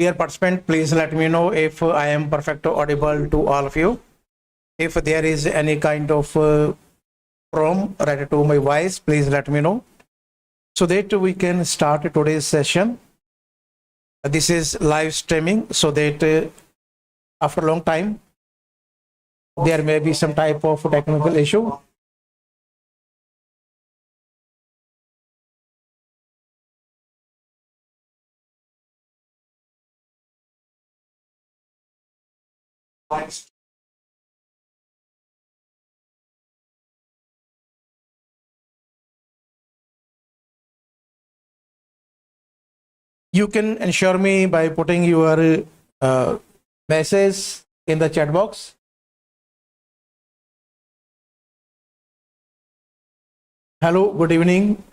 Dear participant, please let me know if I am perfect audible to all of you. If there is any kind of problem related to my voice, please let me know so that we can start today's session. This is live streaming, so that after a long time there may be some type of technical issue. You can ensure me by putting your message in the chat box. Hello, good evening.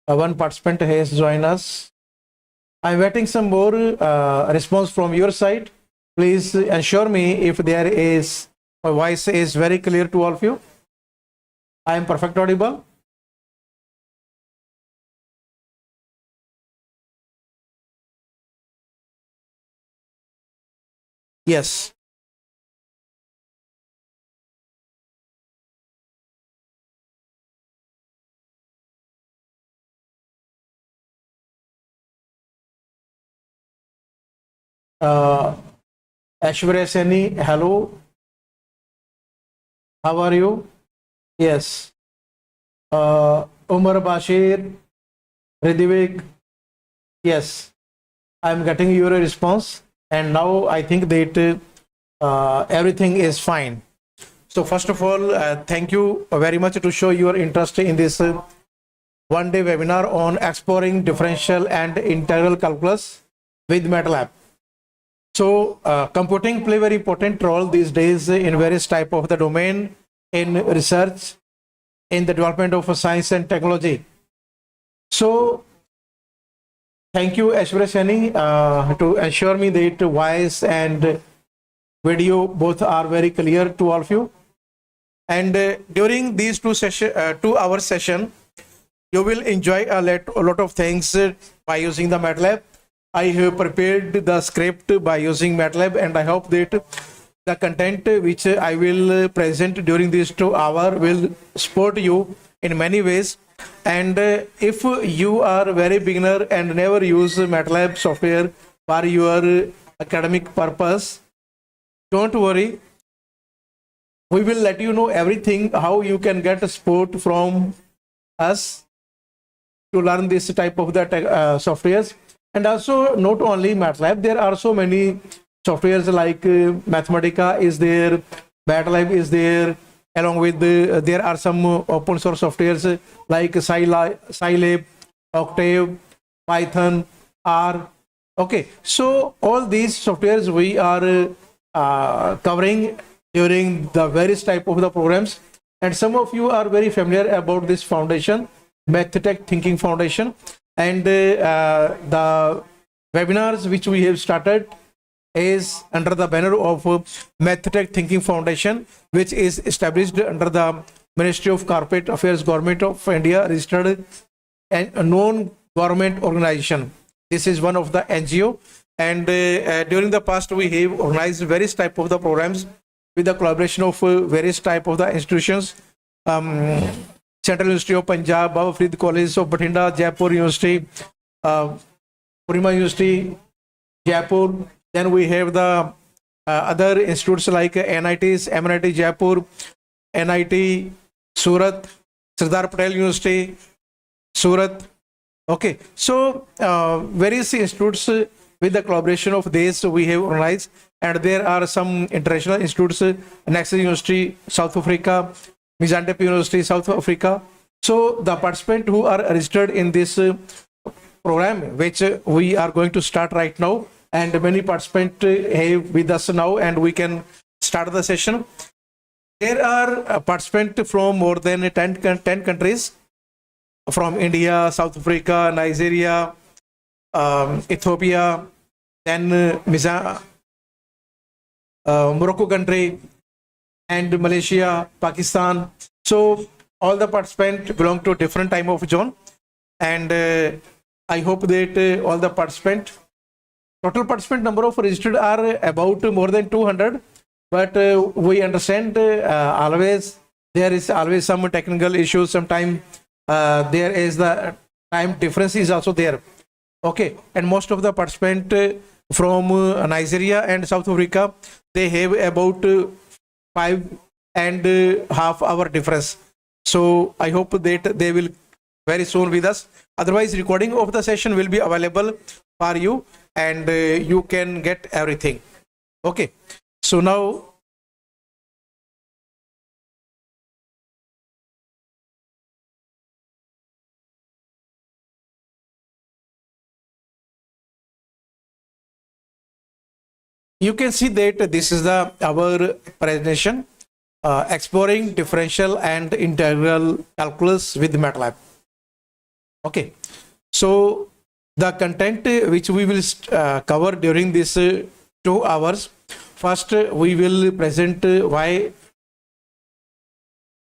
One participant has joined us. I'm waiting some more response from your side. Please ensure me if there is, my voice is very clear to all of you. I am perfect audible. Yes. Ashwarya Seni, hello. How are you? Yes. Umar Bashir, Ridivik. Yes. I'm getting your response, and now I think that everything is fine. So first of all, thank you very much to show your interest in this one-day webinar on exploring differential and integral calculus with Matlab. So computing play very important role these days in various type of the domain, in research, in the development of science and technology. So thank you, Ashwarya Seni, to assure me that voice and video both are very clear to all of you. And during these 2 hour session, you will enjoy a lot of things by using the Matlab. I have prepared the script by using Matlab, and I hope that the content which I will present during these 2 hours will support you in many ways. And if you are very beginner and never use Matlab software for your academic purpose, don't worry. We will let you know everything, how you can get support from us to learn this type of the softwares. And also not only Matlab, there are so many softwares like Mathematica is there, Matlab is there, along with there are some open source softwares like Scilab, Octave, Python, R. Okay, so all these softwares we are covering during the various type of the programs, and some of you are very familiar about this foundation, MathTech Thinking Foundation, and the webinars which we have started is under the banner of MathTech Thinking Foundation, which is established under the Ministry of Corporate Affairs, Government of India, registered and a non-government organization. This is one of the NGO, and during the past we have organized various type of the programs with the collaboration of various type of the institutions, Central University of Punjab, Baba Farid College of Bathinda, Jaipur University, Purima University, Jaipur. Then we have the other institutes like NITs, MNIT Jaipur, NIT Surat, Sardar Patel University, Surat. Okay, so various institutes with the collaboration of these we have organized, and there are some international institutes, Nexus University, South Africa, Mozambique University, South Africa. So the participants who are registered in this program, which we are going to start right now, and many participants have with us now, and we can start the session. There are participants from more than 10 countries, from India, South Africa, Nigeria, Ethiopia, then Morocco country, and Malaysia, Pakistan. So all the participants belong to different time of zone, and I hope that all the participants Total participant number of registered are about more than 200, but we understand always there is always some technical issues. Sometimes there is the time difference is also there. Okay, and most of the participant from Nigeria and South Africa, they have about 5.5 hour difference. So I hope that they will very soon with us. Otherwise, recording of the session will be available for you, and you can get everything. Okay, so now you can see that this is the our presentation, exploring differential and integral calculus with Matlab. Okay, so the content which we will cover during this 2 hours. First, we will present why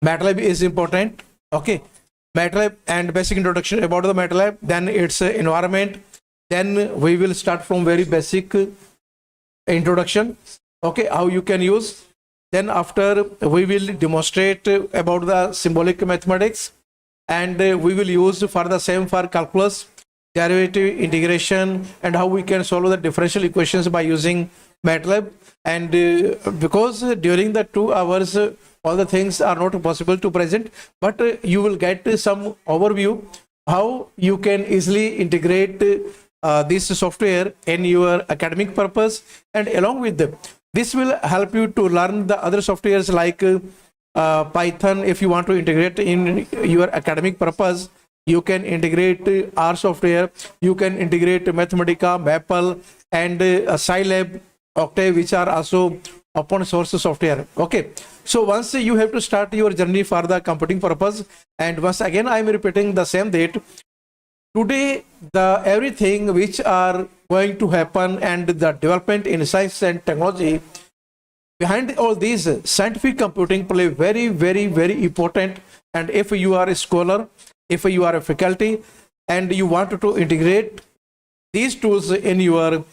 Matlab is important. Okay, Matlab and basic introduction about the Matlab, then its environment. Then we will start from very basic introduction. Okay, how you can use. Then after we will demonstrate about the symbolic mathematics, and we will use for the same for calculus, derivative, integration, and how we can solve the differential equations by using Matlab. And because during the 2 hours all the things are not possible to present, but you will get some overview how you can easily integrate this software in your academic purpose, and along with this will help you to learn the other softwares like Python. If you want to integrate in your academic purpose, you can integrate R software, you can integrate Mathematica, Maple, and Scilab, Octave, which are also open source software. Okay, so once you have to start your journey for the computing purpose, and once again I am repeating the same date. Today, the everything which are going to happen and the development in science and technology, behind all these, scientific computing play very important. And if you are a scholar, if you are a faculty, and you want to integrate these tools in your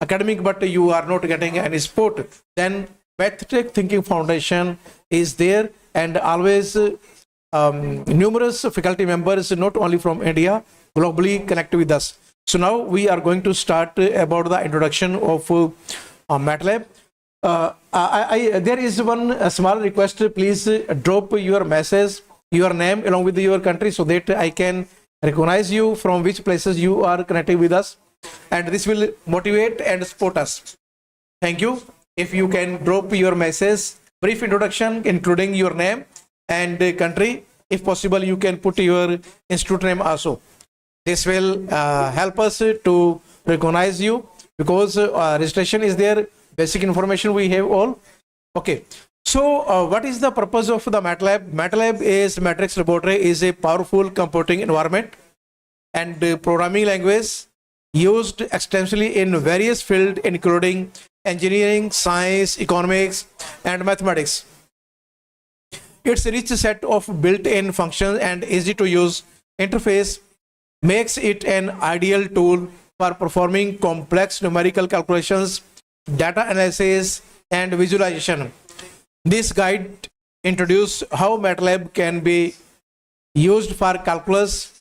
academic, but you are not getting any support, then Mathematic Thinking Foundation is there, and always numerous faculty members, not only from India, globally connect with us. So now we are going to start about the introduction of Matlab. There is one small request. Please drop your message, your name along with your country, so that I can recognize you from which places you are connecting with us, and this will motivate and support us. Thank you. If you can drop your message, brief introduction including your name and country. If possible, you can put your institute name also. This will help us to recognize you, because registration is there, basic information we have all. Okay, so what is the purpose of the Matlab? Matlab is Matrix Laboratory, is a powerful computing environment and programming language used extensively in various fields including engineering, science, economics, and mathematics. Its rich set of built-in functions and easy-to-use interface makes it an ideal tool for performing complex numerical calculations, data analysis, and visualization. This guide introduces how Matlab can be used for calculus,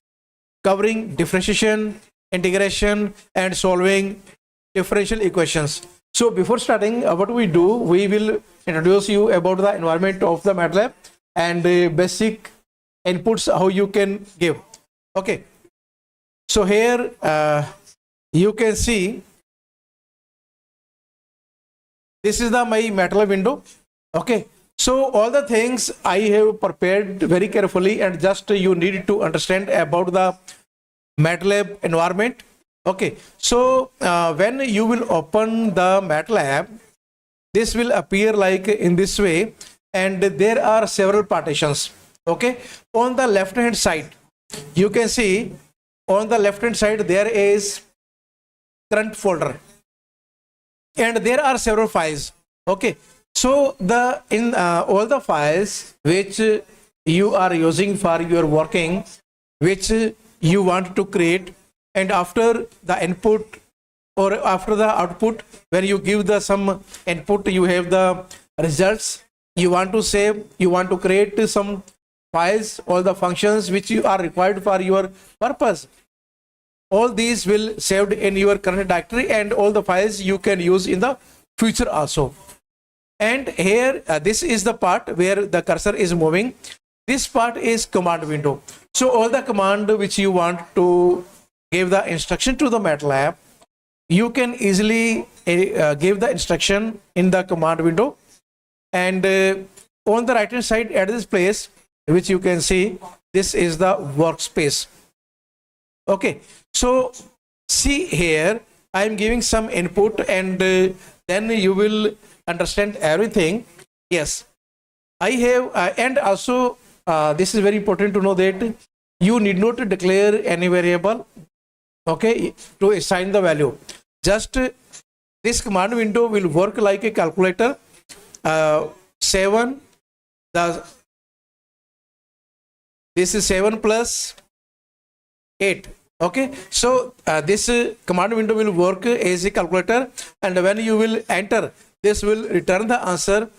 covering differentiation, integration, and solving differential equations. So before starting, what we do, we will introduce you about the environment of the Matlab and basic inputs how you can give. Okay, so here you can see this is the my Matlab window. Okay, so all the things I have prepared very carefully, and just you need to understand about the Matlab environment. Okay, so when you will open the Matlab, this will appear like in this way, and there are several partitions. Okay, on the left hand side you can see, on the left hand side there is current folder, and there are several files. Okay, so the in all the files which you are using for your working, which you want to create, and after the input or after the output, when you give the some input, you have the results. You want to save, you want to create some files, all the functions which you are required for your purpose. All these will saved in your current directory, and all the files you can use in the future also. And here this is the part where the cursor is moving. This part is command window. So all the command which you want to give the instruction to the Matlab, you can easily give the instruction in the command window. And on the right hand side at this place, which you can see, this is the workspace. Okay, so see here, I am giving some input, and then you will understand everything. Yes, I have and also this is very important to know that you need not declare any variable, okay, to assign the value. Just this command window will work like a calculator. 7, this is 7 plus 8. Okay, so this command window will work as a calculator, and when you will enter, this will return the answer.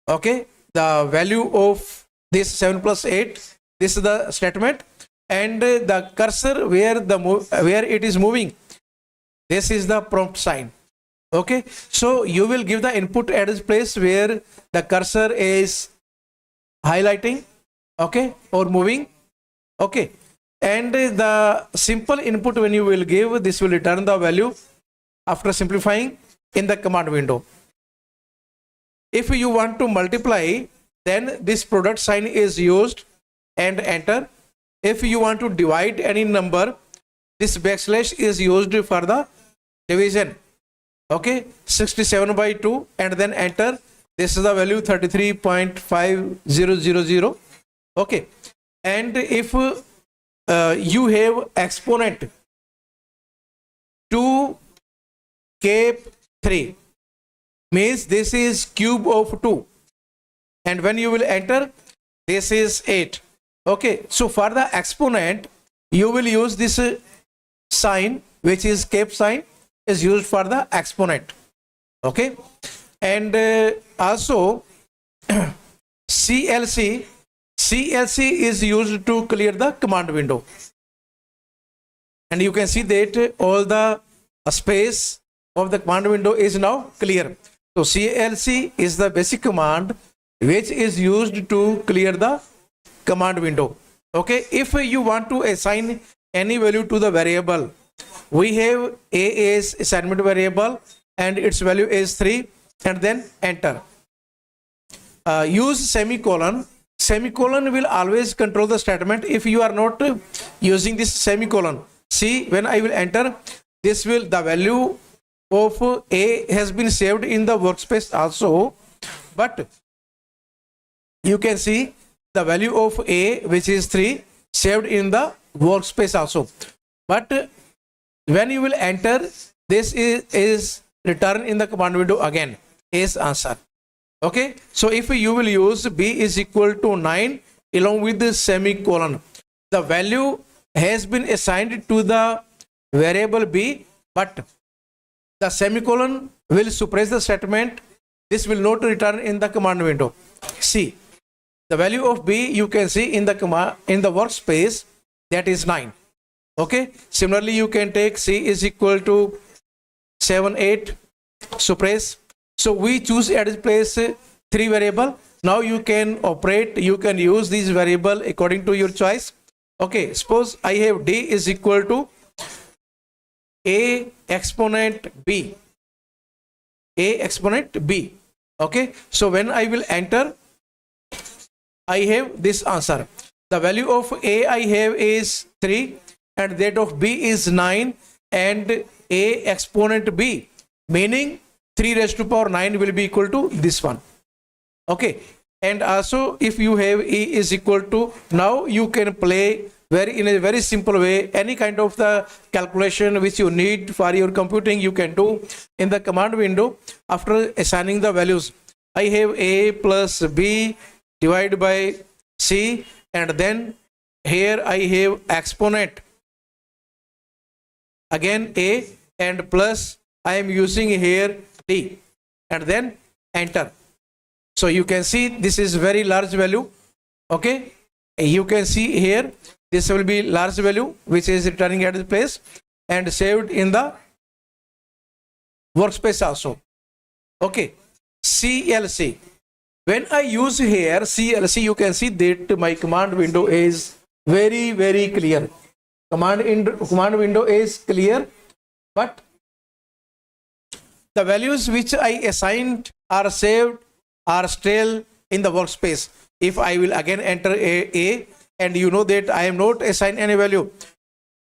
Okay, the value of this 7 plus 8, this is the statement, and the cursor where it is moving, this is the prompt sign. Okay, so you will give the input at this place where the cursor is highlighting, okay, or moving. Okay, and the simple input when you will give, this will return the value after simplifying in the command window. If you want to multiply, then this product sign is used and enter. If you want to divide any number, this backslash is used for the division. Okay, 67 by 2, and then enter. This is the value 33.5000. Okay, and if you have exponent 2 cap 3, means this is cube of 2, and when you will enter, this is 8. Okay, so for the exponent, you will use this sign, which is cap sign, is used for the exponent. Okay, and also CLC is used to clear the command window, and you can see that all the space of the command window is now clear. So CLC is the basic command which is used to clear the command window. Okay, if you want to assign any value to the variable, we have a is assignment variable and its value is 3, and then enter. Use semicolon. Semicolon will always control the statement. If you are not using this semicolon, see, when I will enter, this will, the value of a has been saved in the workspace also, but you can see the value of a, which is 3, saved in the workspace also. But when you will enter, this is returned in the command window again as answer. Okay, so if you will use b is equal to 9 along with the semicolon, the value has been assigned to the variable b, but the semicolon will suppress the statement. This will not return in the command window. See, the value of b you can see in the command in the workspace, that is 9. Okay, similarly you can take c is equal to 7, 8, suppress. So we choose at this place 3 variable. Now you can operate, you can use these variable according to your choice. Okay, suppose I have d is equal to a exponent b. Okay, so when I will enter, I have this answer. The value of a I have is 3, and that of b is 9, and a exponent b, meaning 3 raised to power 9 will be equal to this one. Okay, and also if you have e is equal to, now you can play in a very simple way any kind of the calculation which you need for your computing, you can do in the command window after assigning the values. I have a plus b divided by c, and then here I have exponent again a and plus I am using here D, and then enter. So you can see this is very large value. Okay, you can see here this will be large value which is returning at the place and saved in the workspace also. Okay, CLC. When I use here CLC, you can see that my command window is very clear. Command window is clear, but the values which I assigned are saved, are still in the workspace. If I will again enter A, and you know that I am not assigned any value,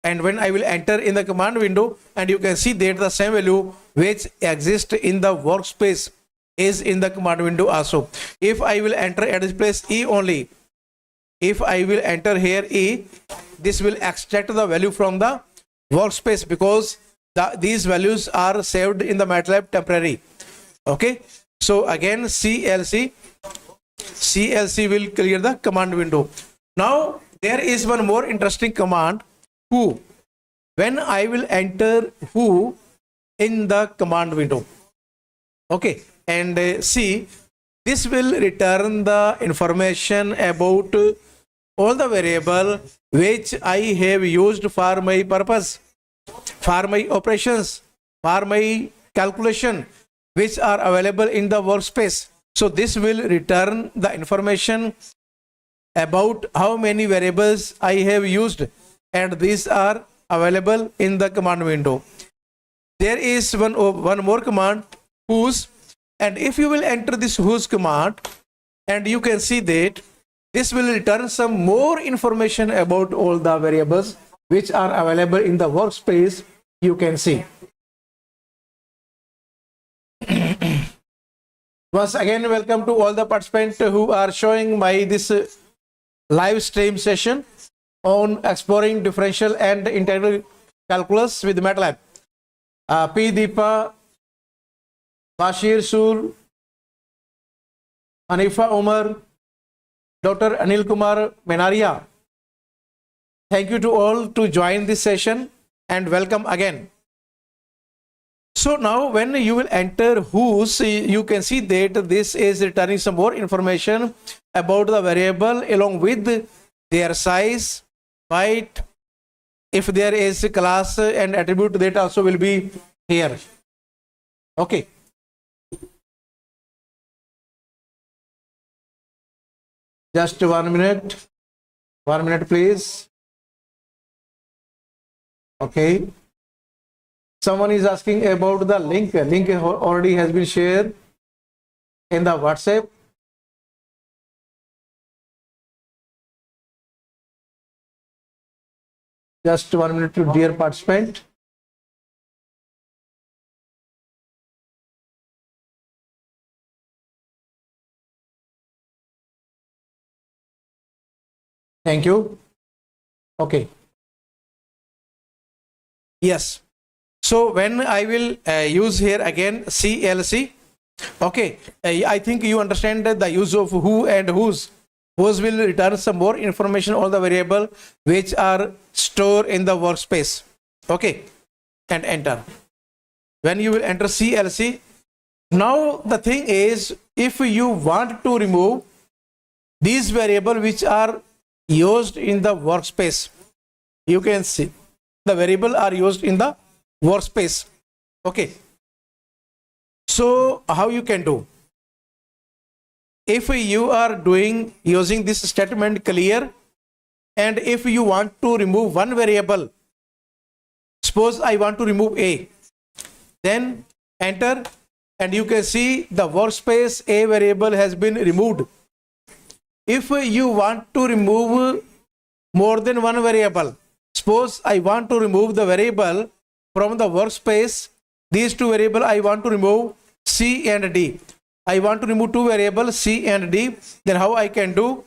and when I will enter in the command window, and you can see that the same value which exists in the workspace is in the command window also. If I will enter at this place E only, if I will enter here E, this will extract the value from the workspace, because these values are saved in the Matlab temporary. Okay, so again CLC will clear the command window. Now there is one more interesting command, who. When I will enter who in the command window, okay, and see, this will return the information about all the variable which I have used for my purpose, for my operations, for my calculation, which are available in the workspace. So this will return the information about how many variables I have used, and these are available in the command window. There is one more command, whose, and if you will enter this whose command, and you can see that this will return some more information about all the variables which are available in the workspace. You can see. Once again, welcome to all the participants who are showing my this live stream session on exploring differential and integral calculus with Matlab. P. Deepa, Bashir Sur, Hanifa Omar, Dr. Anil Kumar Menaria. Thank you to all to join this session, and welcome again. So now when you will enter whose, you can see that this is returning some more information about the variable along with their size, height. If there is a class and attribute, that also will be here. Okay. Just 1 minute. 1 minute, please. Okay. Someone is asking about the link. Link already has been shared in the WhatsApp. Just 1 minute, to dear participant. Thank you. Okay. Yes. So when I will use here again CLC, okay, I think you understand that the use of who and whose. Whose will return some more information on the variable which are stored in the workspace. Okay, and enter. When you will enter CLC, now the thing is, if you want to remove these variables which are used in the workspace, you can see the variable are used in the workspace. Okay, so how you can do? If you are using this statement clear, and if you want to remove one variable, suppose I want to remove A, then enter, and you can see the workspace A variable has been removed. If you want to remove more than one variable, suppose I want to remove the variable from the workspace, these two variables I want to remove, C and D. I want to remove two variables, C and D. Then how I can do?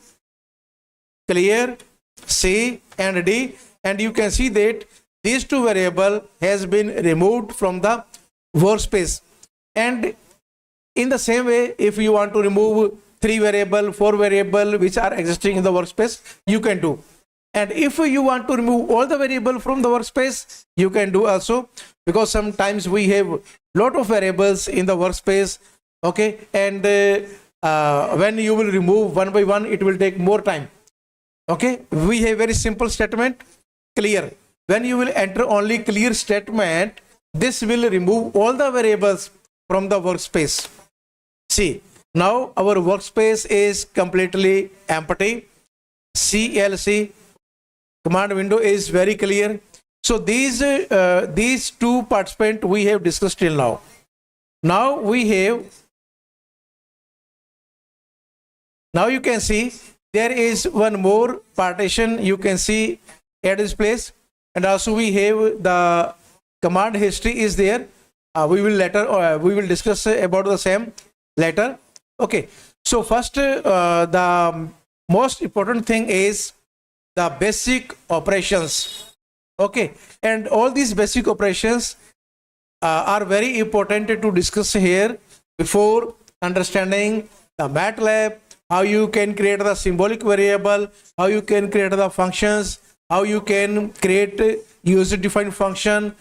Clear C and D, and you can see that these two variables has been removed from the workspace. And in the same way, if you want to remove 3 variable, 4 variable which are existing in the workspace, you can do. And if you want to remove all the variable from the workspace, you can do also, because sometimes we have lot of variables in the workspace. Okay, and when you will remove one by one, it will take more time. Okay, we have very simple statement, clear. When you will enter only clear statement, this will remove all the variables from the workspace. See, now our workspace is completely empty. CLC command window is very clear. So these two participants we have discussed till now. Now we have, now you can see there is one more partition you can see at this place, and also we have the command history is there. We will discuss about the same later. Okay, so first the most important thing is the basic operations. Okay, and all these basic operations are very important to discuss here before understanding the Matlab, how you can create the symbolic variable, how you can create the functions, how you can create user defined function.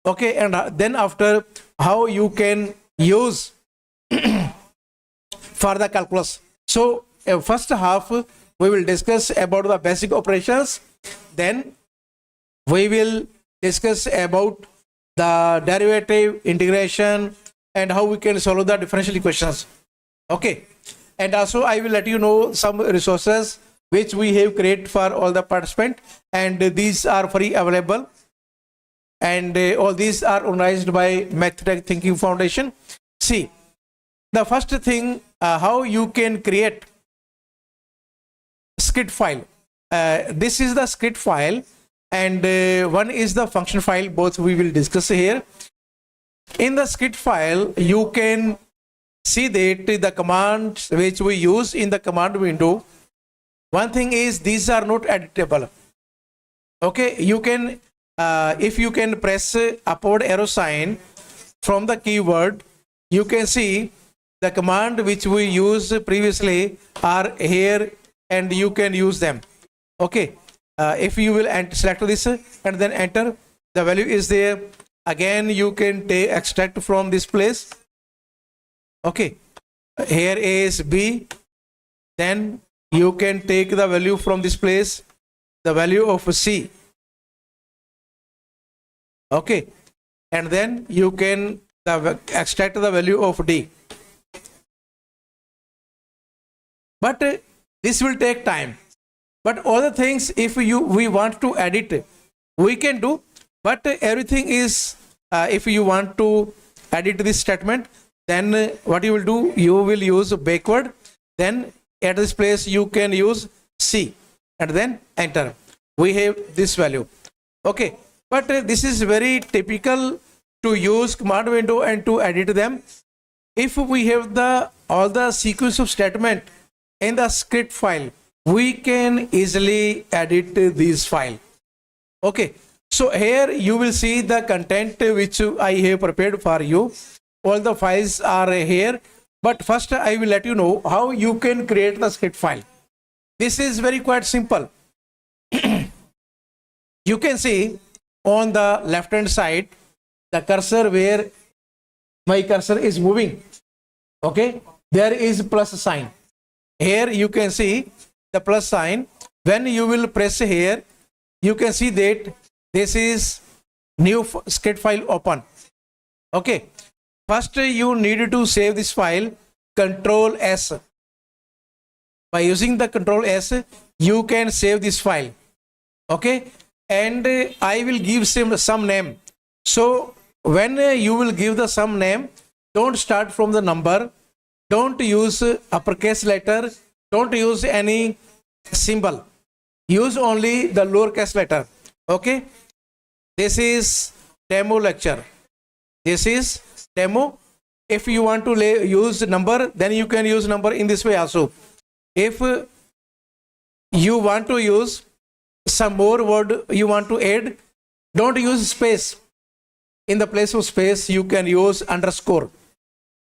Okay, and then after how you can use for the calculus. So first half we will discuss about the basic operations, then we will discuss about the derivative, integration, and how we can solve the differential equations. Okay, and also I will let you know some resources which we have created for all the participants, and these are free available, and all these are organized by Mathematics Thinking Foundation. See, the first thing, how you can create script file. This is the script file, and one is the function file. Both we will discuss here. In the script file, you can see that the commands which we use in the command window. One thing is these are not editable. Okay, you can if you can press upward arrow sign from the keyword, you can see the command which we used previously are here, and you can use them. Okay, if you will select this and then enter, the value is there. Again, you can extract from this place. Okay, here is B, then you can take the value from this place, the value of C. Okay, and then you can extract the value of D. But this will take time. But all the things, if we want to edit, we can do. But everything is, if you want to edit this statement, then what you will do, you will use backward. Then at this place you can use C, and then enter. We have this value. Okay, but this is very typical to use command window and to edit them. If we have all the sequence of statement in the script file, we can easily edit this file. Okay, so here you will see the content which I have prepared for you. All the files are here, but first I will let you know how you can create the script file. This is very quite simple. You can see on the left hand side the cursor where my cursor is moving. Okay, there is plus sign. Here you can see the plus sign. When you will press here, you can see that this is new script file open. Okay, first you need to save this file. Control S. By using the Control S, you can save this file. Okay, and I will give some name. So when you will give the some name, don't start from the number, don't use uppercase letter, don't use any symbol, use only the lowercase letter. Okay, this is demo lecture, this is demo. If you want to use number, then you can use number in this way also. If you want to use some more word you want to add, don't use space. In the place of space you can use underscore.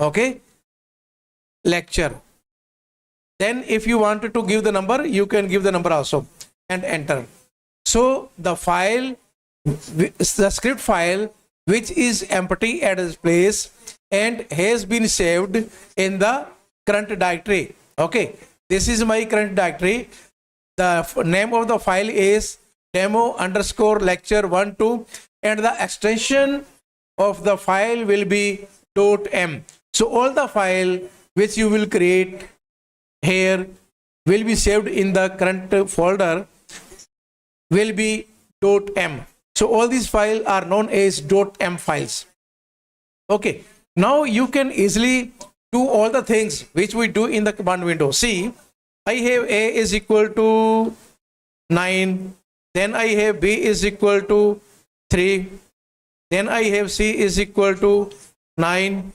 Okay, lecture. Then if you wanted to give the number, you can give the number also, and enter. So the script file which is empty at its place and has been saved in the current directory. Okay, this is my current directory. The name of the file is demo underscore lecture 12 and the extension of the file will be .m. So all the file which you will create here will be saved in the current folder will be .m. So all these files are known as .m files. Okay, now you can easily do all the things which we do in the command window. See, I have a is equal to 9, then I have b is equal to 3, then I have c is equal to 9,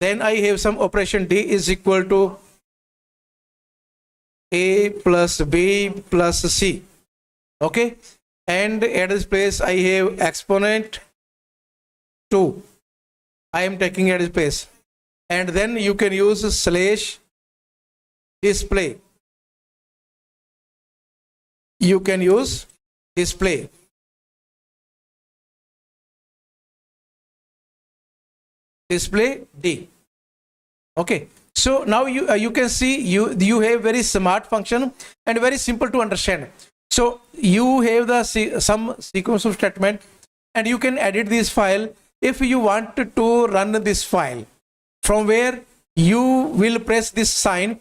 then I have some operation d is equal to a plus b plus c. Okay, and at this place I have exponent 2. I am taking at this place, and then you can use slash display. You can use display. Display D. Okay, so now you can see you have very smart function and very simple to understand. So you have the some sequence of statement and you can edit this file if you want to run this file. From where you will press this sign,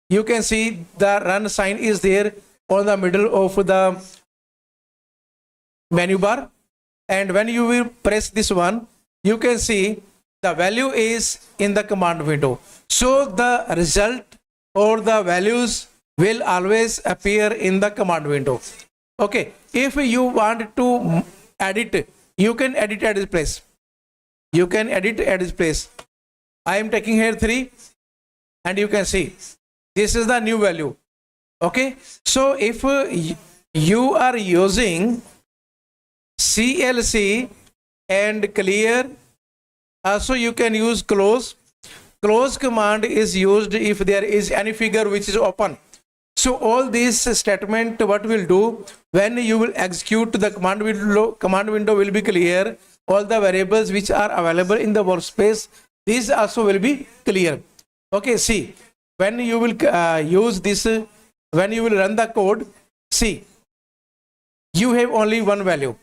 you can see the run sign is there on the middle of the menu bar, and when you will press this one, you can see the value is in the command window. So the result or the values will always appear in the command window. Okay, if you want to edit, you can edit at this place. You can edit at this place. I am taking here 3 and you can see this is the new value. Okay, so if you are using CLC and clear, also you can use close. Close command is used if there is any figure which is open. So all these statement what will do, when you will execute the command window will be clear. All the variables which are available in the workspace, these also will be clear. Okay, see, when you will use this, when you will run the code, see, you have only one value.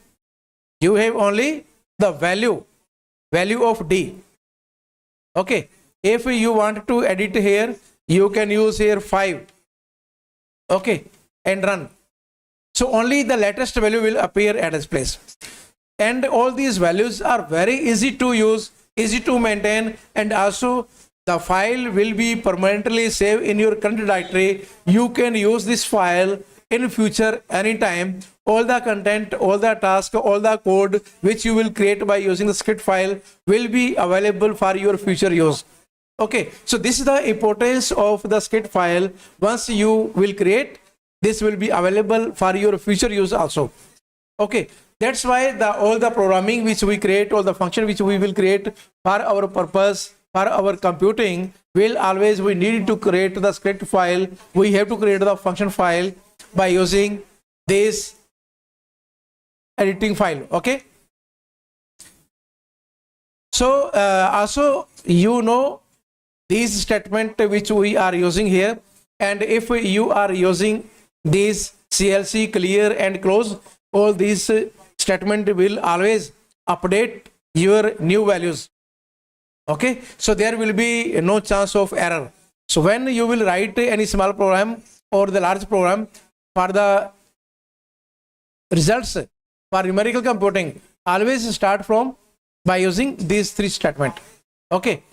You have only the value of D. Okay, if you want to edit here, you can use here 5. Okay, and run. So only the latest value will appear at its place. And all these values are very easy to use, easy to maintain, and also the file will be permanently saved in your current directory. You can use this file in future anytime. All the content, all the task, all the code which you will create by using the script file will be available for your future use. Okay, so this is the importance of the script file. Once you will create, this will be available for your future use also. Okay, that's why all the programming which we create, all the function which we will create for our purpose, for our computing, will always we need to create the script file. We have to create the function file by using this editing file. Okay, so also you know these statement which we are using here, and if you are using these CLC, clear and close, all these statement will always update your new values. Okay, so there will be no chance of error. So when you will write any small program or the large program for the results for numerical computing, always start from by using these 3 statement. Okay,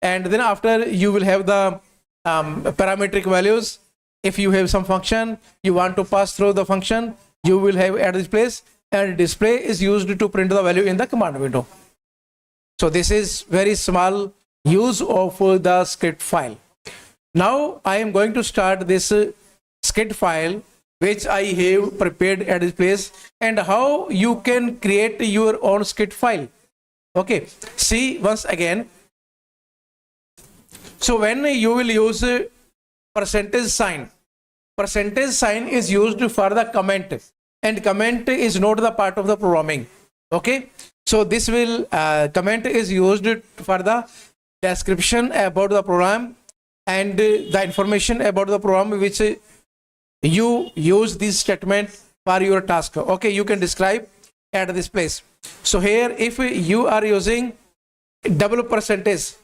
and then after you will have the parametric values. If you have some function you want to pass through the function, you will have at this place, and display is used to print the value in the command window. So this is very small use of the script file. Now I am going to start this script file which I have prepared at this place, and how you can create your own script file. Okay, see once again. So when you will use percentage sign, percentage sign is used for the comment, and comment is not the part of the programming. Okay, so this will comment is used for the description about the program and the information about the program which you use this statement for your task. Okay, you can describe at this place. So here if you are using double percentage,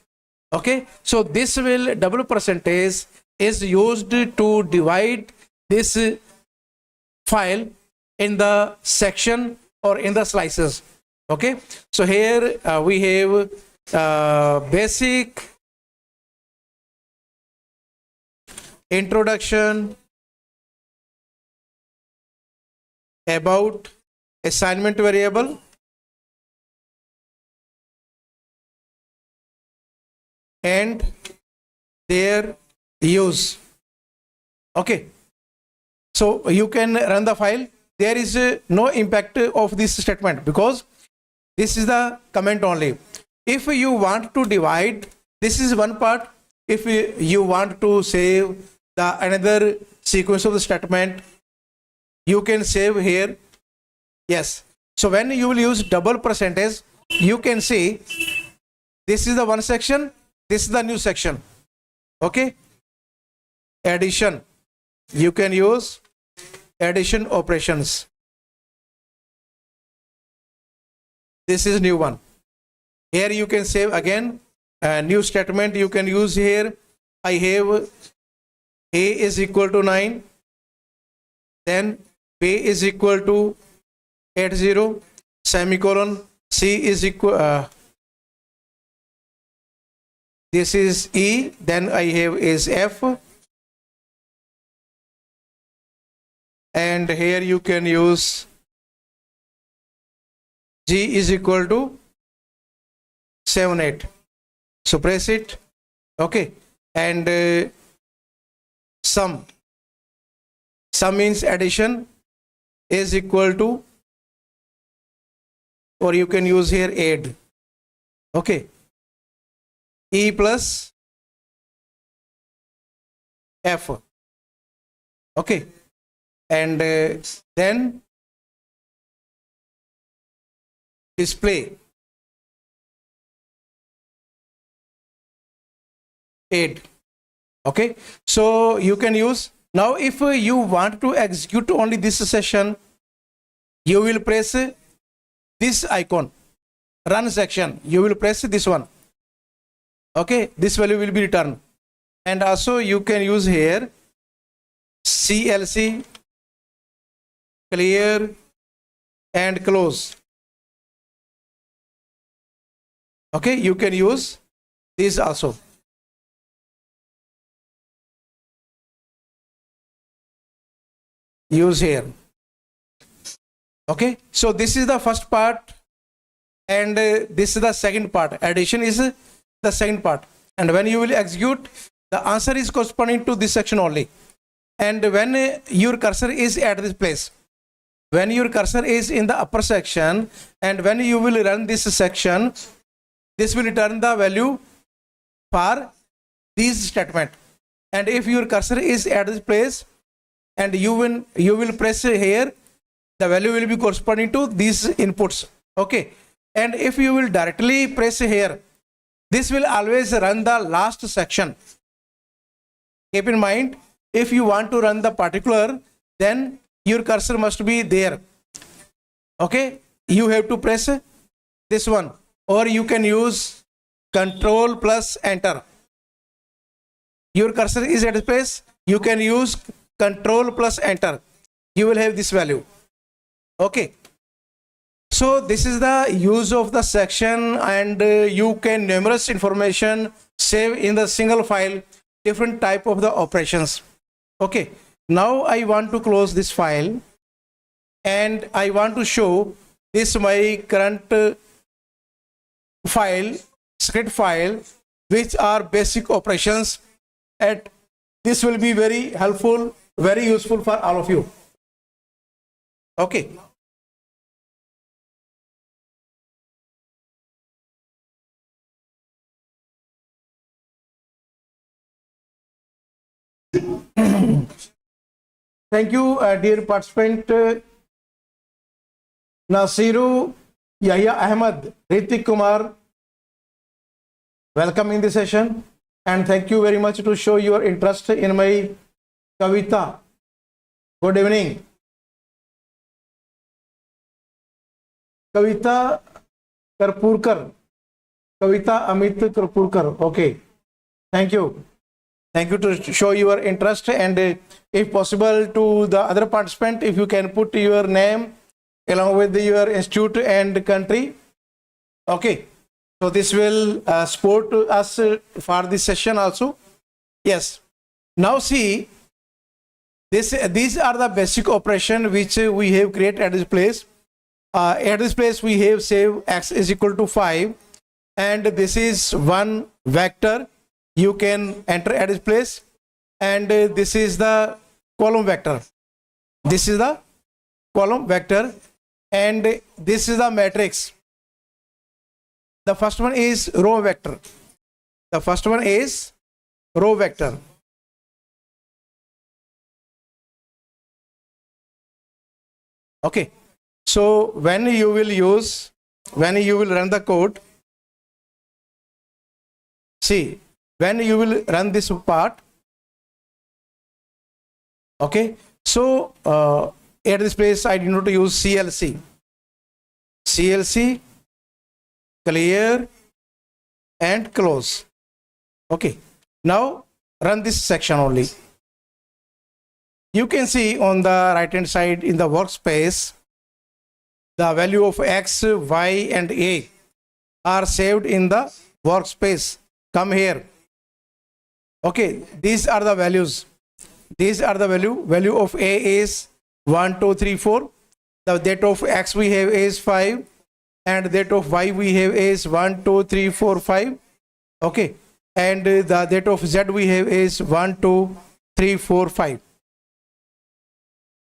okay, so this will double percentage is used to divide this file in the section or in the slices. Okay, so here we have basic introduction about assignment variable and their use. Okay, so you can run the file. There is no impact of this statement because this is the comment only. If you want to divide, this is one part. If you want to save the another sequence of the statement, you can save here. Yes, so when you will use double percentage, you can see this is the one section, this is the new section. Okay, addition, you can use addition operations. This is new one. Here you can save again a new statement you can use here. I have a is equal to 9, then b is equal to 80 semicolon, c is equal this is e, then I have is f, and here you can use g is equal to 78. So press it. Okay, and sum means addition is equal to, or you can use here add. Okay, e plus f. Okay, and then display add. Okay, so you can use. Now if you want to execute only this session, you will press this icon, run section, you will press this one. Okay, this value will be returned. And also you can use here CLC, clear and close. Okay, you can use this also. Use here. Okay, so this is the first part, and this is the second part. Addition is the second part, and when you will execute, the answer is corresponding to this section only. And when your cursor is at this place, when your cursor is in the upper section, and when you will run this section, this will return the value for this statement. And if your cursor is at this place and you will press here, the value will be corresponding to these inputs. Okay, and if you will directly press here, this will always run the last section. Keep in mind, if you want to run the particular, then your cursor must be there. Okay, you have to press this one, or you can use Control plus enter. Your cursor is at space, you can use Control plus enter. You will have this value. Okay, so this is the use of the section, and you can numerous information save in the single file, different type of the operations. Okay, now I want to close this file, and I want to show this my current file, script file, which are basic operations, and this will be very helpful, very useful for all of you. Okay, Thank you, dear participant Nasiru, Yahya Ahmed, Ritik Kumar. Welcome in the session, and thank you very much to show your interest in my Kavita. Good evening. Kavita Karpurkar. Kavita Amit Karpurkar. Okay. Thank you. Thank you to show your interest, and if possible to the other participant, if you can put your name along with your institute and country. Okay. So this will support us for this session also. Yes. Now see, these are the basic operation which we have created at this place. At this place we have save x is equal to 5, and this is one vector you can enter at this place, and this is the column vector. This is the column vector, and this is the matrix. The first one is row vector. The first one is row vector. Okay. So when you will run the code, see, when you will run this part, okay, so at this place I did not use CLC. Clear and close. Okay, now run this section only. You can see on the right hand side in the workspace, the value of x, y and a are saved in the workspace. Come here. Okay, these are the values. These are the value of a is 1 2 3 4. The date of x we have is 5, and date of y we have is 1 2 3 4 5. Okay, and the date of z we have is 1 2 3 4 5.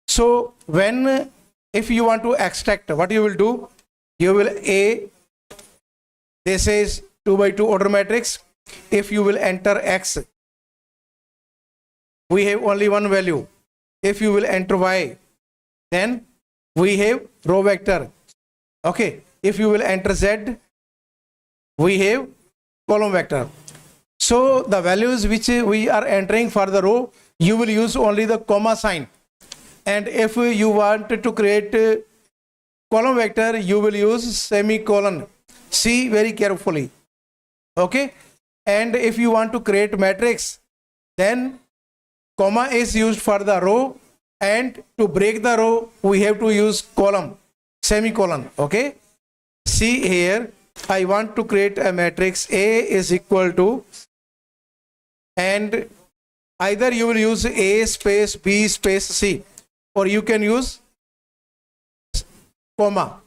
So when, if you want to extract, what you will do, you will this is 2 by 2 order matrix. If you will enter x, we have only one value. If you will enter y, then we have row vector. Okay, if you will enter z, we have column vector. So the values which we are entering for the row, you will use only the comma sign, and if you want to create column vector, you will use semicolon. See very carefully. Okay, and if you want to create matrix, then comma is used for the row, and to break the row we have to use column, semicolon. Okay, see here, I want to create a matrix A is equal to, and either you will use A space B space C, or you can use comma,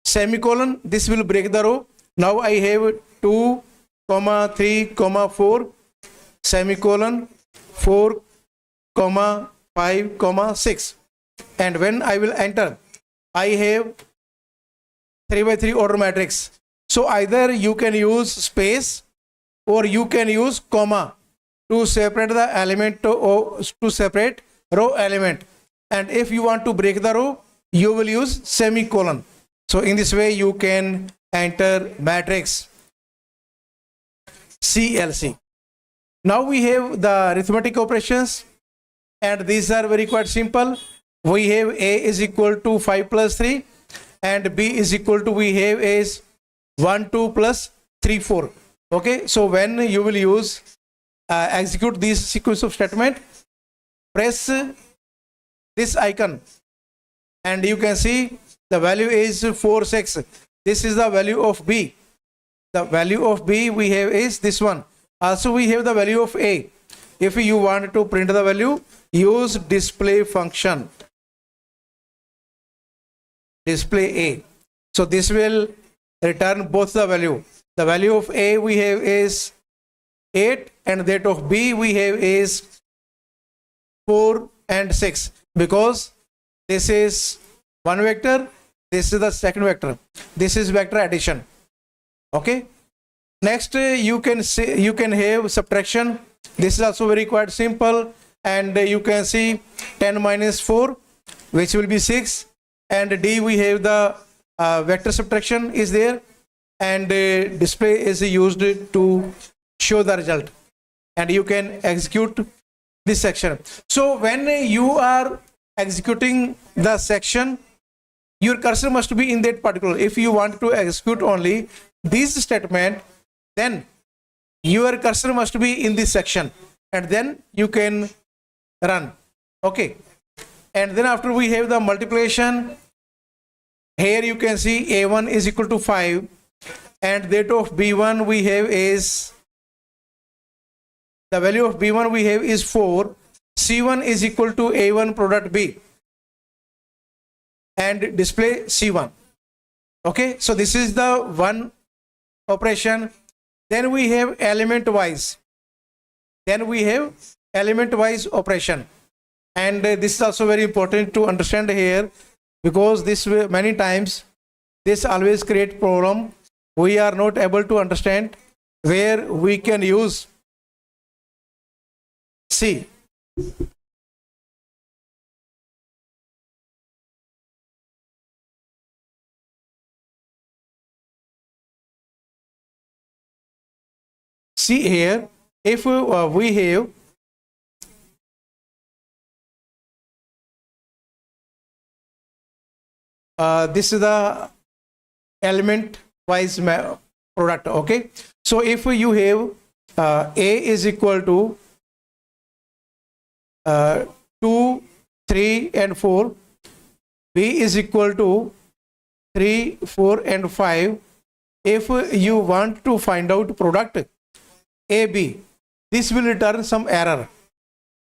semicolon. This will break the row. Now I have 2 comma 3 comma 4 semicolon 4 comma 5 comma 6, and when I will enter, I have 3 by 3 order matrix. So either you can use space or you can use comma to separate the element, or to separate row element, and if you want to break the row, you will use semicolon. So in this way you can enter matrix CLC. Now we have the arithmetic operations, and these are very quite simple. We have A is equal to 5 plus 3, and B is equal to, we have is 1 2 plus 3 4. Okay, so when you will use execute this sequence of statement, press this icon, and you can see the value is 4 6. This is the value of B. The value of B we have is this one. Also we have the value of A. If you want to print the value, use display function, display A. So this will return both the value. The value of A we have is 8, and that of B we have is 4 and 6, because this is one vector, this is the second vector, this is vector addition. Okay, next you can have subtraction. This is also very quite simple, and you can see 10 minus 4, which will be 6, and D we have the vector subtraction is there, and display is used to show the result, and you can execute this section. So when you are executing the section, your cursor must be in that particular. If you want to execute only this statement, then your cursor must be in this section, and then you can run. Okay, and then after we have the multiplication. Here you can see A1 is equal to 5, and that of B1 we have is, the value of B1 we have is 4. C1 is equal to A1 product B, and display C1. Okay, so this is the one operation. Then we have element wise. Operation, and this is also very important to understand here, because this many times this always create problem. We are not able to understand where we can use. See, here, if we have this is the element wise product. Okay, so if you have A is equal to 2, 3 and 4, B is equal to 3, 4 and 5. If you want to find out product AB, this will return some error.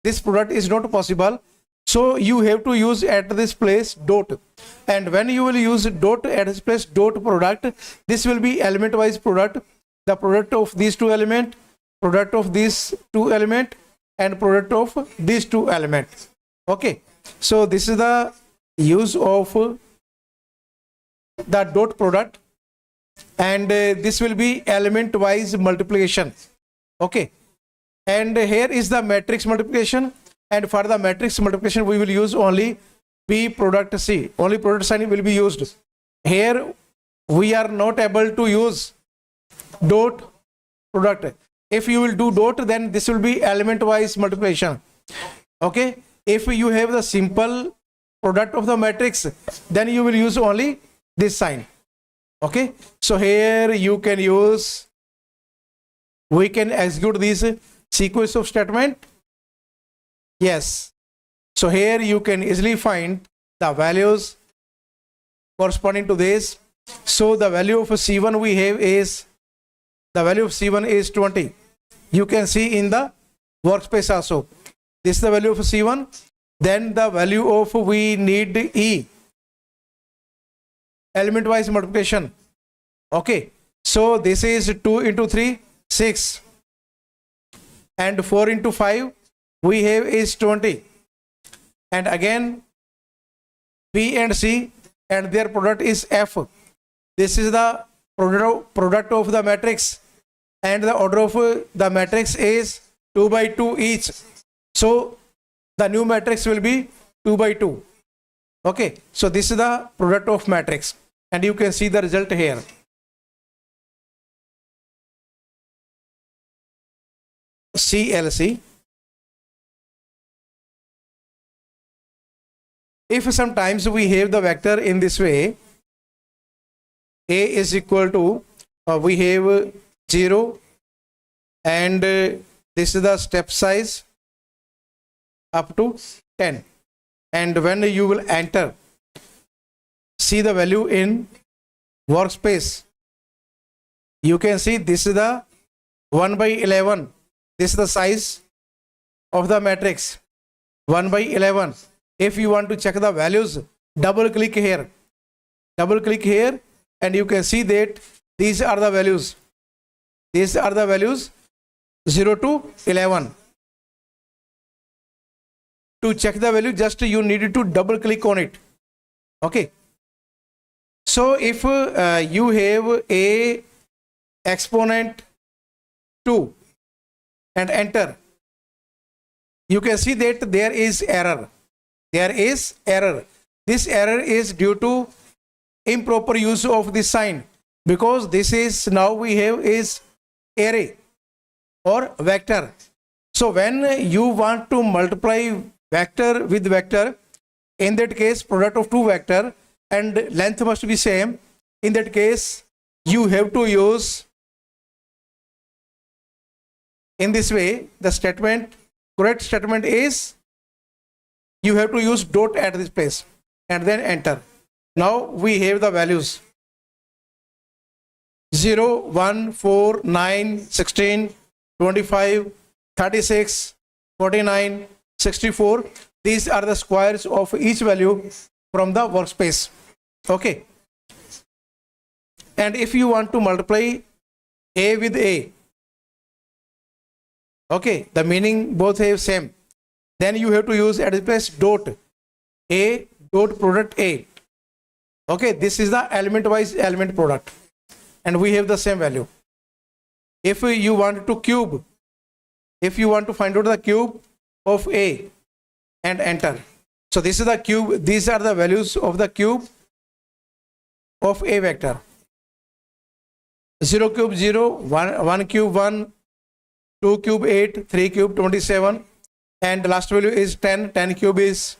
This product is not possible. So you have to use at this place dot, and when you will use dot at this place dot product, this will be element wise product, the product of these two element, product of these two element, and product of these two elements. Okay, so this is the use of the dot product, and this will be element wise multiplication. Okay, and here is the matrix multiplication. And for the matrix multiplication, we will use only B product C. Only product sign will be used. Here we are not able to use dot product. If you will do dot, then this will be element wise multiplication. Okay. If you have the simple product of the matrix, then you will use only this sign. Okay. So here you can use, we can execute this sequence of statement. Yes, so here you can easily find the values corresponding to this. So the value of C1 we have is, the value of C1 is 20. You can see in the workspace also. This is the value of C1. Then the value of, we need E, element wise multiplication. Okay, so this is 2 into 3, 6, and 4 into 5. We have is 20, and again B and C, and their product is F. This is the product of the matrix, and the order of the matrix is 2 by 2 each. So the new matrix will be 2 by 2. Okay, so this is the product of matrix, and you can see the result here. CLC. If sometimes we have the vector in this way, A is equal to, we have 0, and this is the step size up to 10. And when you will enter, see the value in workspace, you can see this is the 1 by 11. This is the size of the matrix, 1 by 11. If you want to check the values, double click here, and you can see that these are the values. These are the values 0 to 11. To check the value, just you need to double click on it. Okay. So if you have a exponent 2 and enter, you can see that there is error. there is error. This error is due to improper use of the sign, because this is, now we have is array or vector. So when you want to multiply vector with vector, in that case product of two vector and length must be same, in that case you have to use in this way. The statement, correct statement is you have to use dot at this place and then enter. Now we have the values 0, 1, 4, 9, 16, 25, 36, 49, 64. These are the squares of each value from the workspace. Okay. And if you want to multiply a with a, okay, the meaning both have same, then you have to use at this place dot a dot product a. Okay, this is the element wise element product, and we have the same value. If you want to cube, if you want to find out the cube of a and enter, so this is the cube, these are the values of the cube of a vector. 0 cube 0, 1 cube 1, 2 cube 8, 3 cube 27, and the last value is 10, 10 cube is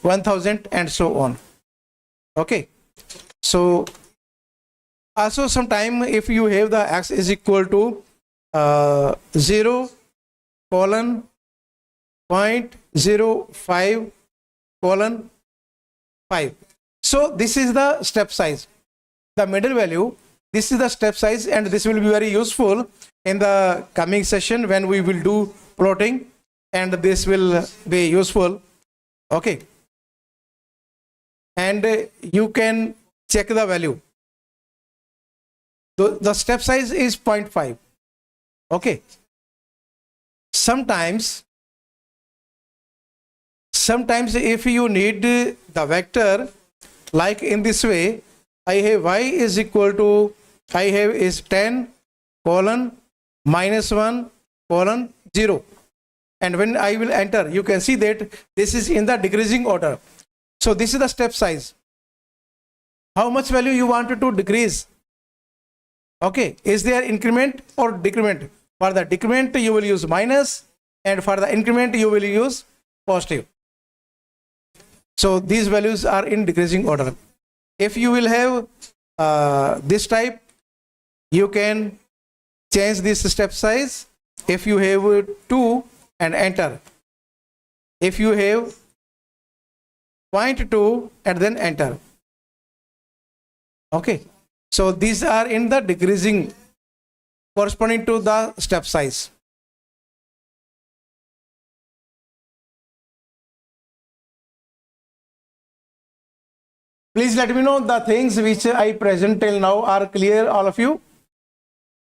1000, and so on. Okay, so also sometime if you have the x is equal to 0 colon 0.05 colon 5, so this is the step size, the middle value, this is the step size, and this will be very useful in the coming session when we will do plotting, and this will be useful. Okay, and you can check the value. The step size is 0.5. Okay, sometimes if you need the vector, like in this way, I have y is equal to, I have is 10 colon minus 1 colon 0, and when I will enter, you can see that this is in the decreasing order. So this is the step size. How much value you wanted to decrease? Okay, is there increment or decrement? For the decrement you will use minus, and for the increment you will use positive. So these values are in decreasing order. If you will have this type, you can change this step size. If you have 2 and enter, if you have 0.2 and then enter. Okay, so these are in the decreasing corresponding to the step size. Please let me know the things which I present till now are clear, all of you.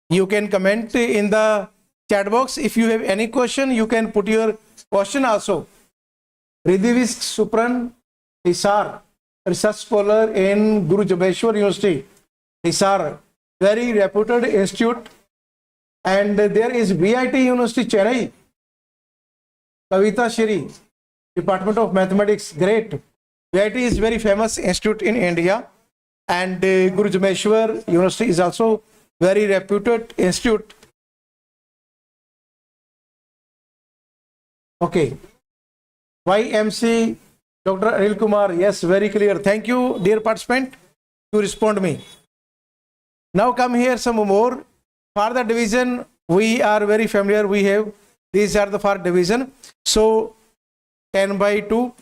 You can comment in the chat box. If you have any question, you can put your question also. Ridivist Supran Hisar, research scholar in Guru Jabeshwar University, Hisar, very reputed institute. And there is VIT University, Chennai, Kavita Shri, Department of Mathematics, great. VIT is very famous institute in India, and Guru Jameshwar University is also very reputed institute. Okay, YMC, Dr. Anil Kumar, yes, very clear. Thank you, dear participant, to respond me. Now come here some more. For the division, we are very familiar. We have, these are the for division. So 10 by 2.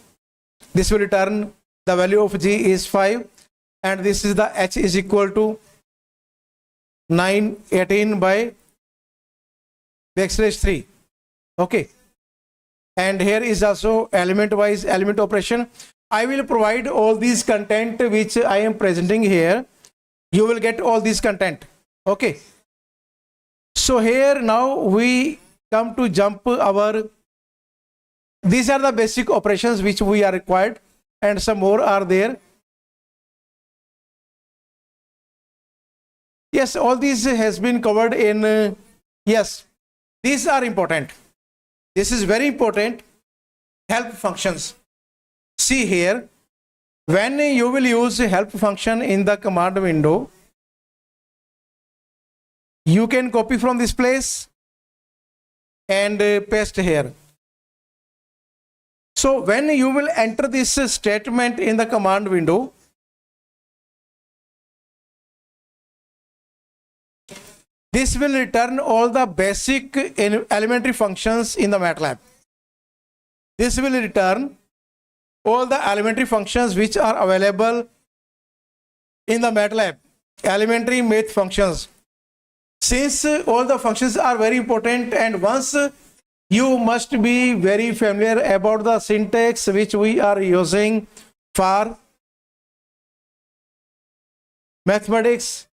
This will return the value of G is 5, and this is the H is equal to 918 by backslash 3. Okay, and here is also element wise element operation. I will provide all these content which I am presenting here. You will get all these content. Okay, so here now we come to jump our, these are the basic operations which we are required, and some more are there. Yes, all these has been covered in, yes, these are important. This is very important, help functions. see here, when you will use help function in the command window, you can copy from this place and paste here. So when you will enter this statement in the command window, this will return all the basic elementary functions in the Matlab. This will return all the elementary functions which are available in the Matlab, elementary math functions. Since all the functions are very important, and once you must be very familiar about the syntax which we are using for mathematics.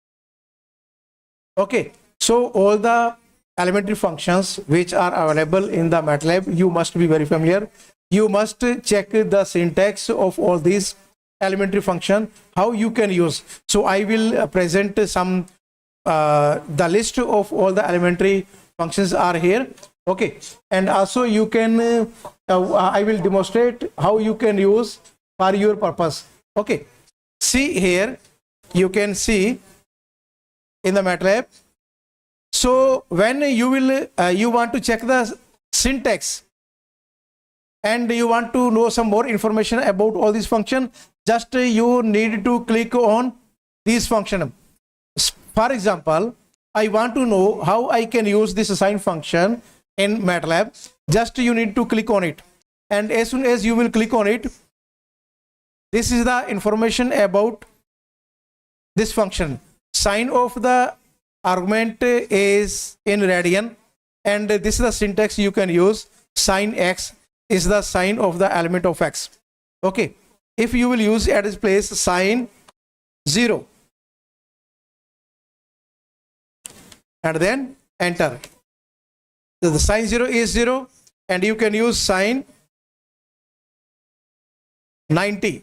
Okay, so all the elementary functions which are available in the Matlab, you must be very familiar. You must check the syntax of all these elementary function, how you can use. So I will present some the list of all the elementary functions are here. Okay, and also you can I will demonstrate how you can use for your purpose. Okay, see here, you can see in the Matlab. So when you will you want to check the syntax and you want to know some more information about all these functions, just you need to click on these function. For example, I want to know how I can use this assign function in Matlab. Just you need to click on it, and as soon as you will click on it, this is the information about this function. Sign of the argument is in radian, and this is the syntax you can use. Sin x is the sign of the element of x. Okay, if you will use at its place sin 0 and then enter, so the sin 0 is 0, and you can use sin 90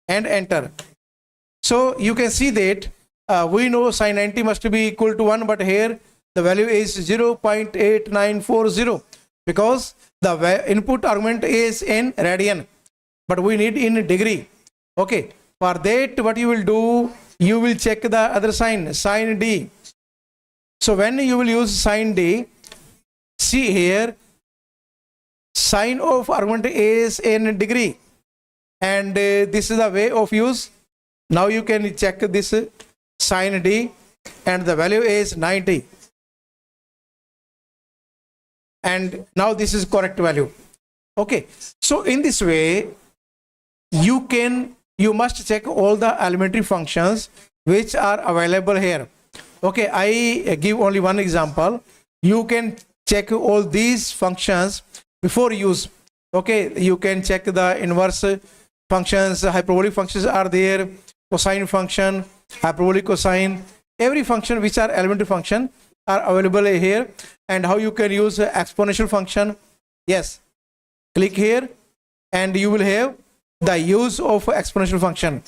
and enter. So you can see that we know sin 90 must be equal to 1, but here the value is 0.8940 because the input argument is in radian, but we need in degree. Okay, for that what you will do, you will check the other sign, sin d. So when you will use sin d, see here, sign of argument is in degree, and this is the way of use. Now you can check this sin d, and the value is 90, and now this is correct value. Okay, so in this way you must check all the elementary functions which are available here. Okay, I give only one example. You can check all these functions before use. Okay, you can check the inverse functions, hyperbolic functions are there, cosine function, hyperbolic cosine, every function which are elementary function are available here. And how you can use exponential function. Yes, click here and you will have the use of exponential function.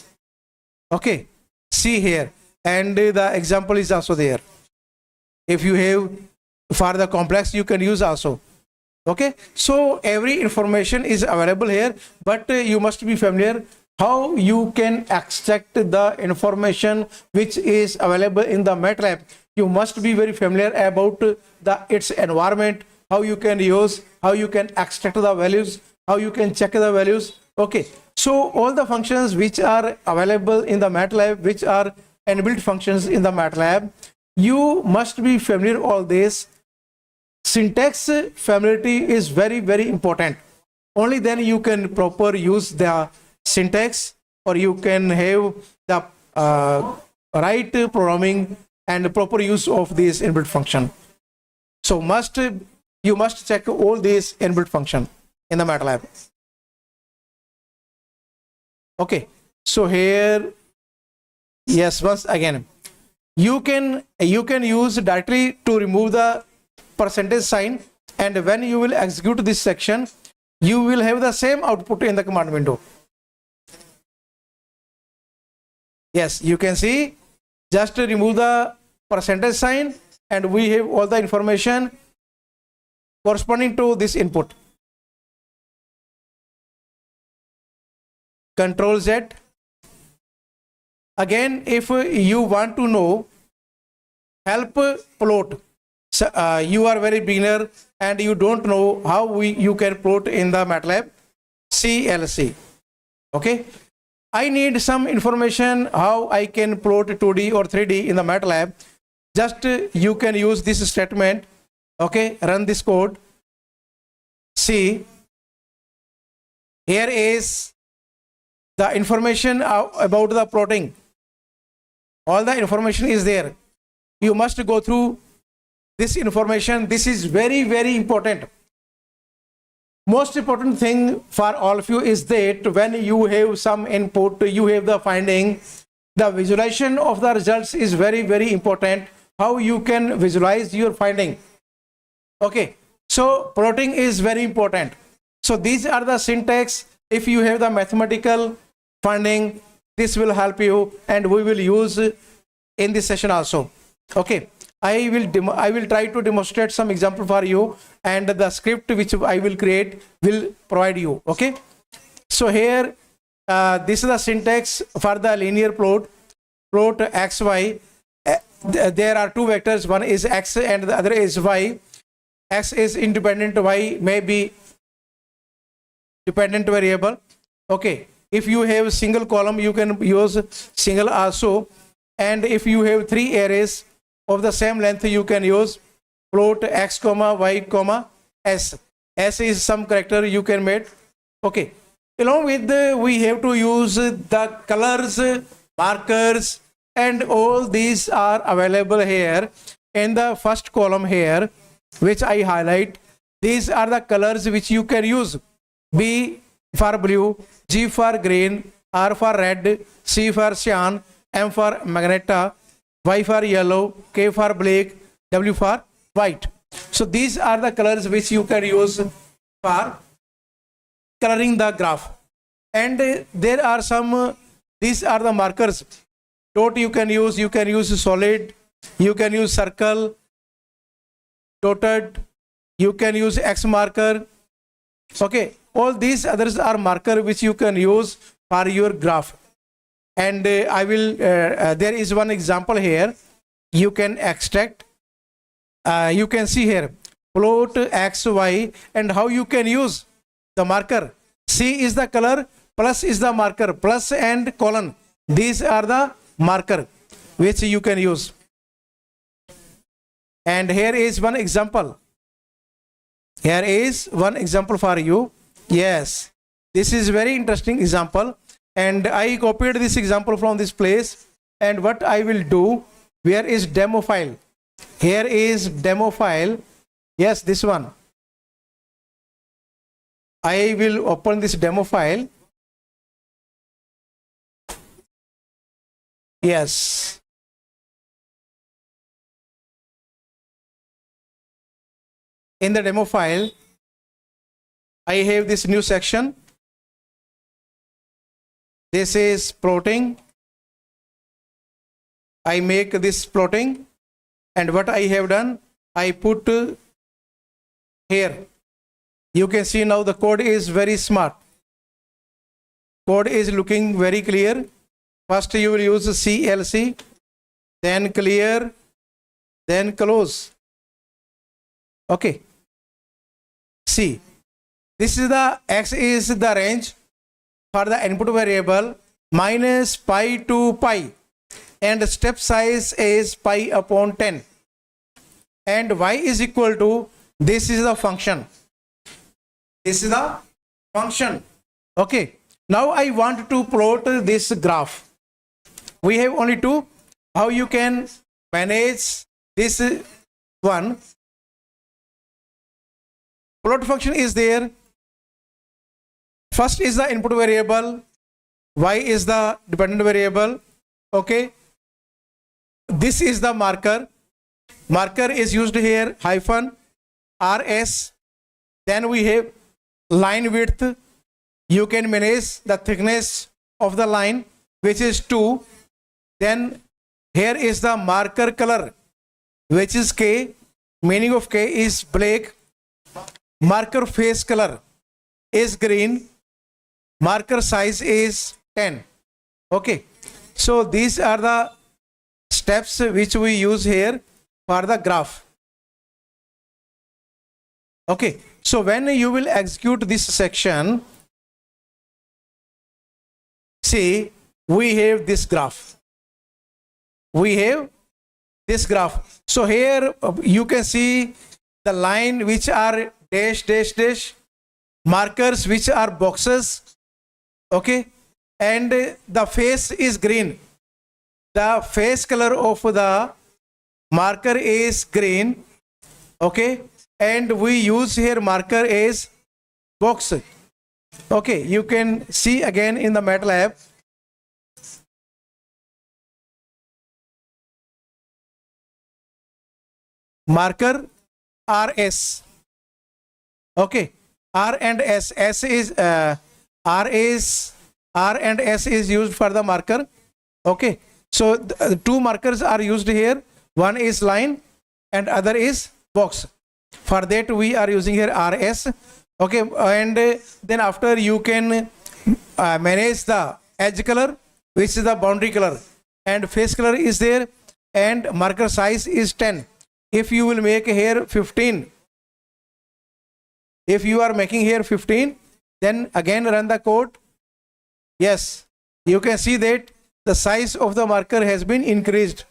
Okay, see here, and the example is also there. If you have for the complex, you can use also. Okay, so every information is available here, but you must be familiar how you can extract the information which is available in the Matlab. You must be very familiar about its environment, how you can use, how you can extract the values, how you can check the values. Okay, so all the functions which are available in the Matlab, which are inbuilt functions in the Matlab, you must be familiar all this. Syntax familiarity is very, very important. Only then you can proper use the syntax, or you can have the right programming and proper use of this inbuilt function. So you must check all these inbuilt function in the Matlab. Okay, so here, yes, once again, you can use directly to remove the percentage sign, and when you will execute this section, you will have the same output in the command window. Yes, you can see, just remove the percentage sign and we have all the information corresponding to this input. Control Z. Again, if you want to know, help plot. So, you are very beginner and you don't know how you can plot in the Matlab. CLC. Okay. I need some information how I can plot 2D or 3D in the Matlab. Just you can use this statement. Okay, run this code. See, here is the information about the plotting. All the information is there. You must go through this information. This is very, very important. Most important thing for all of you is that when you have some input, you have the finding, the visualization of the results is very, very important. How you can visualize your finding. Okay, so plotting is very important. So these are the syntax. If you have the mathematical finding, this will help you, and we will use in this session also. Okay, I will try to demonstrate some example for you, and the script which I will create will provide you. Okay, so here this is the syntax for the linear plot xy. There are two vectors, one is x and the other is y. X is independent, y may be dependent variable. Okay, if you have single column, you can use single also, and if you have three arrays of the same length, you can use plot x comma y comma s. S is some character you can make. Okay, along with we have to use the colors, markers, and all these are available here in the first column here, which I highlight. These are the colors which you can use. B for blue, G for green, R for red, C for cyan, M for magenta, Y for yellow, K for black, W for white. So these are the colors which you can use for coloring the graph. And there are some, these are the markers. Dot you can use solid, you can use circle, dotted, you can use X marker. Okay, all these others are marker which you can use for your graph. And I will there is one example here. You can extract, you can see here plot x y, and how you can use the marker. C is the color, plus is the marker, plus and colon, these are the marker which you can use. And here is one example. Here is one example for you. Yes, this is very interesting example, and I copied this example from this place. And what I will do, where is demo file? Here is demo file. Yes, this one. I will open this demo file. Yes. In the demo file, I have this new section. This is plotting. I make this plotting, and what I have done, I put here. You can see now the code is very smart. Code is looking very clear. First you will use CLC, then clear, then close. Okay. See, this is the x is the range for the input variable minus pi to pi, and step size is pi upon 10, and y is equal to, this is the function. This is the function. Okay. Now I want to plot this graph. We have only two. How you can manage this one? Plot function is there. First is the input variable, y is the dependent variable. Okay. This is the marker. Marker is used here, hyphen rs. Then we have line width. You can manage the thickness of the line, which is 2. Then here is the marker color, which is K. Meaning of K is black. Marker face color is green. marker size is 10. Okay, so these are the steps which we use here for the graph. Okay, so when you will execute this section, see, we have this graph. We have this graph. So here you can see the line which are dash dash dash, markers which are boxes. Okay, and the face is green. The face color of the marker is green. Okay, and we use here marker as box. Okay, you can see again in the Matlab. Marker RS. Okay, R and S. S is R and S is used for the marker. Okay, so the two markers are used here. One is line and other is box. For that we are using here RS. Okay, and then after you can manage the edge color, which is the boundary color, and face color is there, and marker size is 10. If you will make here 15, if you are making here 15, then again run the code. Yes, you can see that the size of the marker has been increased.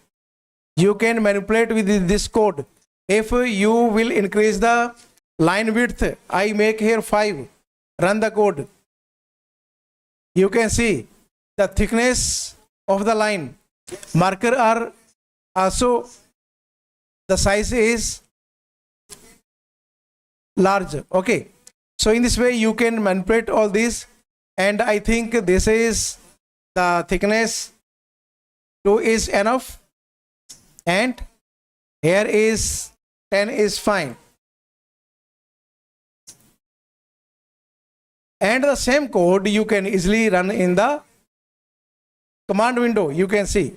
You can manipulate with this code. If you will increase the line width, I make here 5, run the code. You can see the thickness of the line. Marker are also, the size is large. Okay, so in this way you can manipulate all these, and I think this is the thickness 2 is enough, and here is 10 is fine. And the same code you can easily run in the command window. You can see,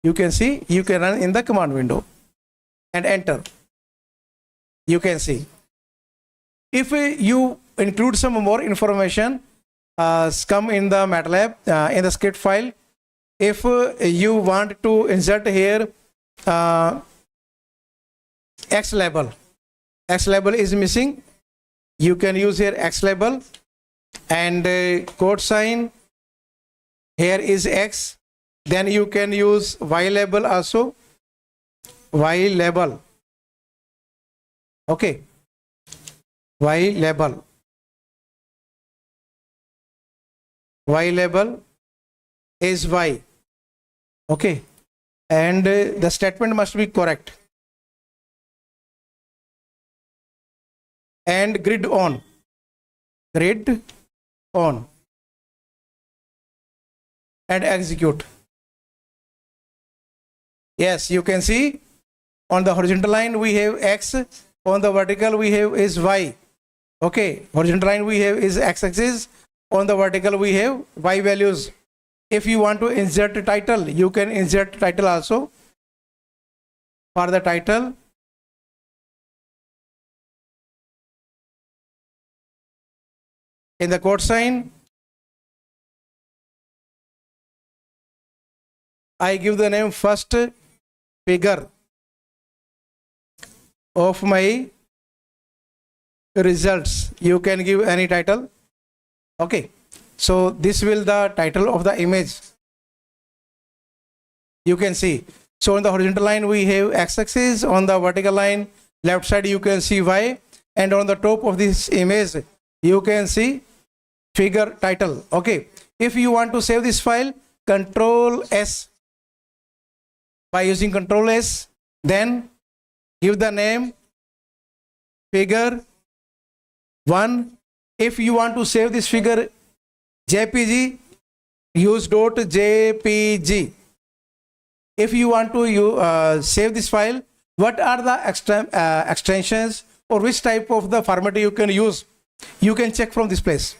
you can run in the command window and enter. You can see. If you include some more information, come in the Matlab, in the script file. If you want to insert here X label is missing, you can use here X label, and code sign here is X. Then you can use Y label also, Y label. Okay, Y label is Y. Okay, and the statement must be correct. And grid on, and execute. Yes, you can see on the horizontal line we have X, on the vertical we have is Y. Okay, horizontal line we have is X axis, on the vertical we have Y values. If you want to insert a title, you can insert title also. For the title, in the code sign, I give the name first figure of my results. You can give any title. Okay, so this will the title of the image. You can see. So on the horizontal line we have x-axis, on the vertical line left side you can see y, and on the top of this image you can see figure title. Okay, if you want to save this file, Control S. By using Control S, then give the name figure 1. If you want to save this figure JPG, use .jpg. If you want to save this file, what are the extensions or which type of the format you can use? You can check from this place.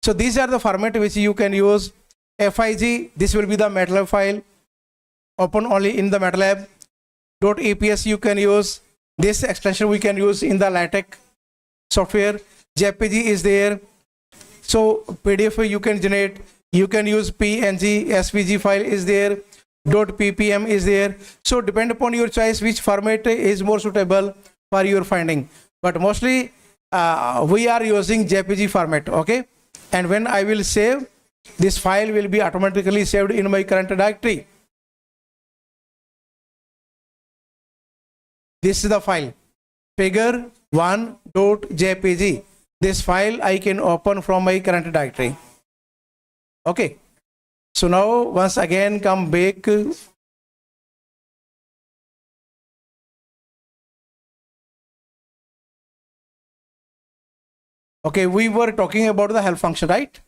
So these are the format which you can use. FIG, this will be the Matlab file, open only in the Matlab. .eps you can use. This extension we can use in the LaTeX software. JPG is there. So PDF you can generate, you can use PNG, SVG file is there, .ppm is there. So depend upon your choice which format is more suitable for your finding. But mostly we are using JPG format, okay? And when I will save, this file will be automatically saved in my current directory. This is the file, figure1.jpg. This file I can open from my current directory. Okay. So now once again come back. Okay, we were talking about the help function, right?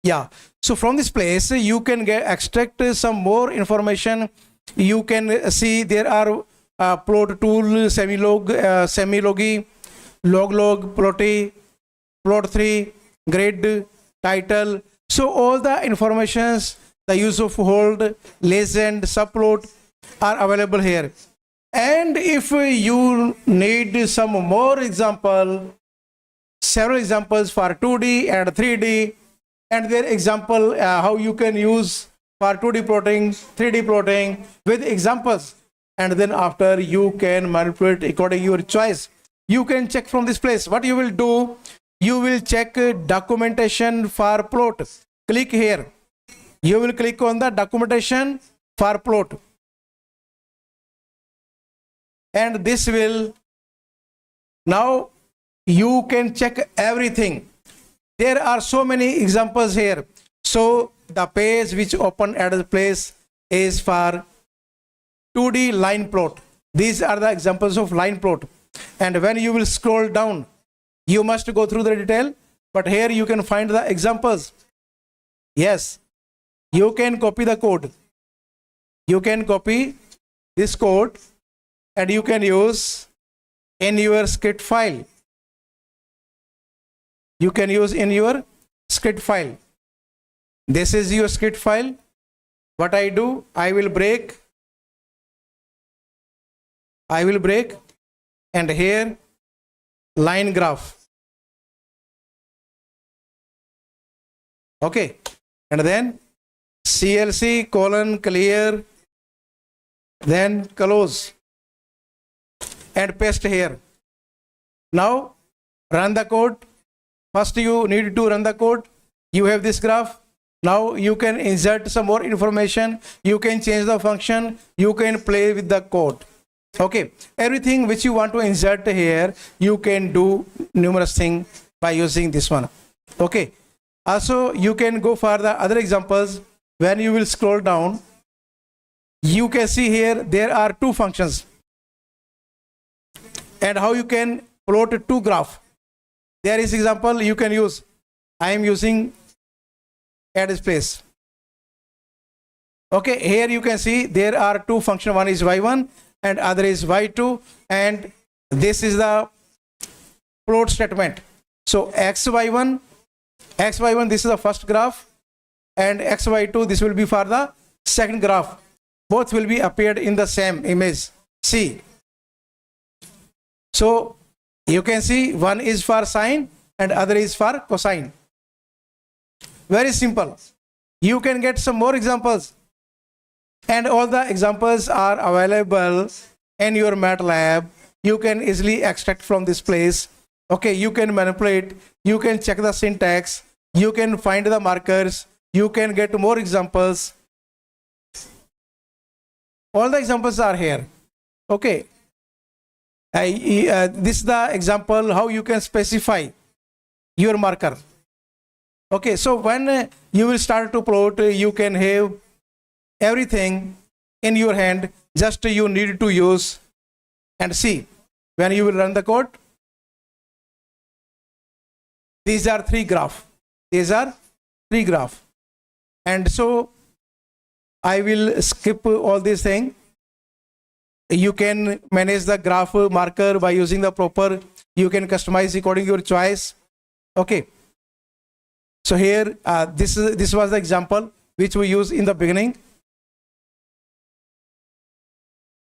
Yeah. So from this place you can extract some more information. You can see there are plot tool, semilog, semilogy, log, plotty, plot3, grid, title. So all the informations, the use of hold, legend, subplot are available here. And if you need some more example, several examples for 2D and 3D, and their example how you can use for 2D plotting, 3D plotting with examples, and then after you can manipulate according to your choice. You can check from this place. What you will do, you will check documentation for plot. Click here. You will click on the documentation for plot. And this will, now you can check everything. There are so many examples here. So the page which open at the place is for 2D line plot. These are the examples of line plot. And when you will scroll down, you must go through the detail, but here you can find the examples. Yes, you can copy the code. You can copy this code and you can use in your script file. You can use in your script file. This is your script file. What I do, I will break, and here line graph. Okay, and then CLC colon clear, then close and paste here. Now run the code. First you need to run the code. You have this graph. Now you can insert some more information. You can change the function. You can play with the code. Okay, everything which you want to insert here, you can do numerous things by using this one. Okay, also you can go for the other examples. When you will scroll down, you can see here there are two functions and how you can plot two graph. There is example you can use. I am using add space. Okay, here you can see there are two functions. One is y1 and other is y2, and this is the plot statement. So xy1, this is the first graph, and xy2, this will be for the second graph. Both will be appeared in the same image. See, so you can see one is for sine and other is for cosine. Very simple. You can get some more examples, and all the examples are available in your Matlab. You can easily extract from this place. Okay, you can manipulate, you can check the syntax, you can find the markers, you can get more examples. All the examples are here. Okay, this is the example how you can specify your marker. Okay, so when you will start to plot, you can have everything in your hand. Just you need to use and see. When you will run the code, these are three graph. And so I will skip all these things. You can manage the graph marker by using the proper. You can customize according to your choice. Okay. So here, this was the example which we used in the beginning.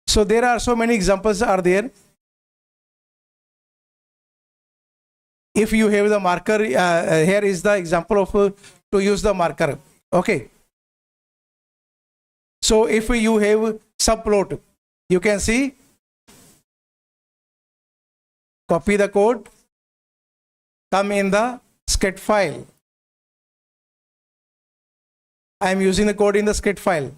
So there are so many examples are there. if you have the marker, here is the example of to use the marker. Okay, so if you have subplot, you can see, copy the code, come in the script file. I am using the code in the script file.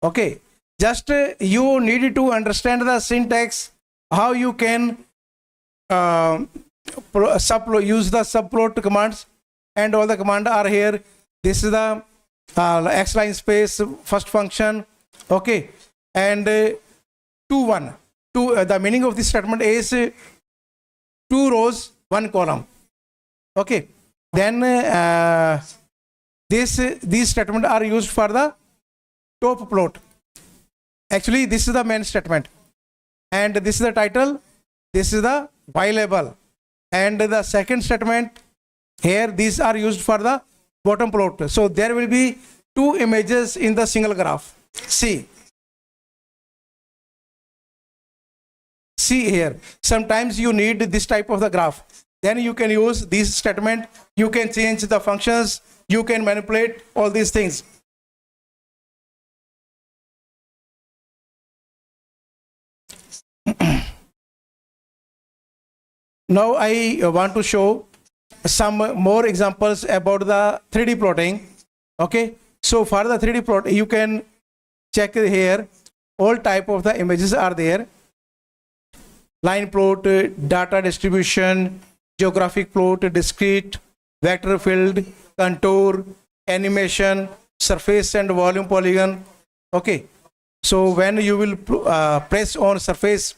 Okay, just you need to understand the syntax, how you can use the subplot commands, and all the commands are here. This is the x line space first function. Okay, and 2 1 2, the meaning of this statement is 2 rows 1 column. Okay, then these statements are used for the top plot. Actually, this is the main statement, and this is the title, this is the y label, and the second statement here, these are used for the bottom plot. So there will be 2 images in the single graph. See here, sometimes you need this type of the graph, then you can use this statement, you can change the functions, you can manipulate all these things. Now I want to show some more examples about the 3D plotting. Okay, so for the 3D plot, you can check here, all type of the images are there: line plot, data distribution, geographic plot, discrete, vector field, contour, animation, surface and volume polygon. Okay, so when you will press on surface,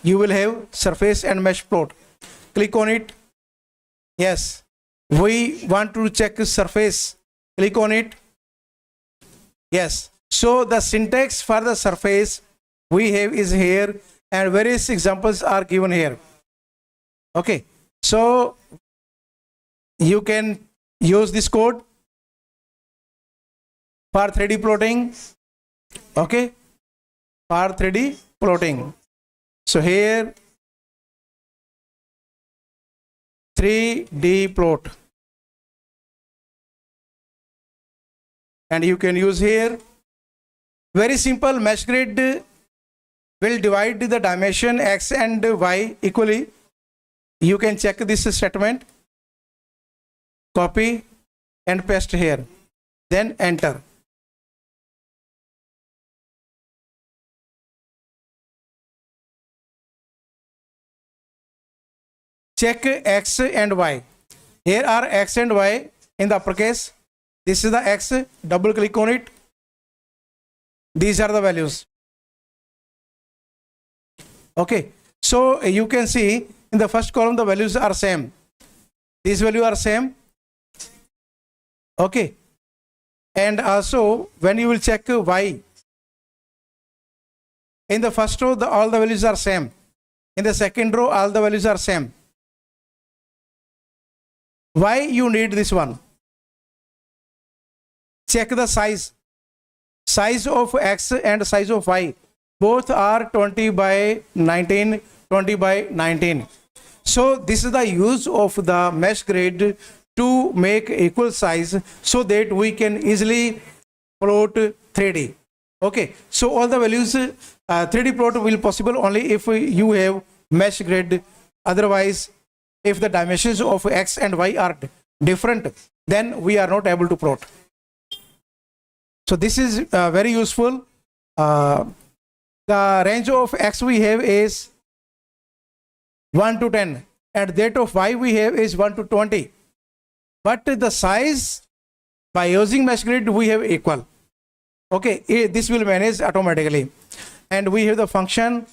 you will have surface and mesh plot. Click on it. Yes, we want to check surface. Click on it. Yes, so the syntax for the surface we have is here, and various examples are given here. Okay, so you can use this code for 3D plotting. Okay, for 3D plotting. So here 3D plot, and you can use here very simple mesh grid will divide the dimension x and y equally. You can check this statement, copy and paste here, then enter. Check x and y. Here are x and y in the uppercase. This is the x, double click on it. These are the values. Okay, so you can see in the first column the values are same. These values are same. Okay, and also when you will check y, in the first row all the values are same. In the second row all the values are same. Why you need this one? Check the size of x and size of y, both are 20 by 19, 20 by 19. So this is the use of the mesh grid to make equal size, so that we can easily plot 3D. Okay, so all the values 3D plot will possible only if you have mesh grid. Otherwise, if the dimensions of x and y are different, then we are not able to plot. So this is very useful. The range of x we have is 1 to 10, and that of y we have is 1 to 20. But the size by using mesh grid we have equal. Okay, this will manage automatically. And we have the function.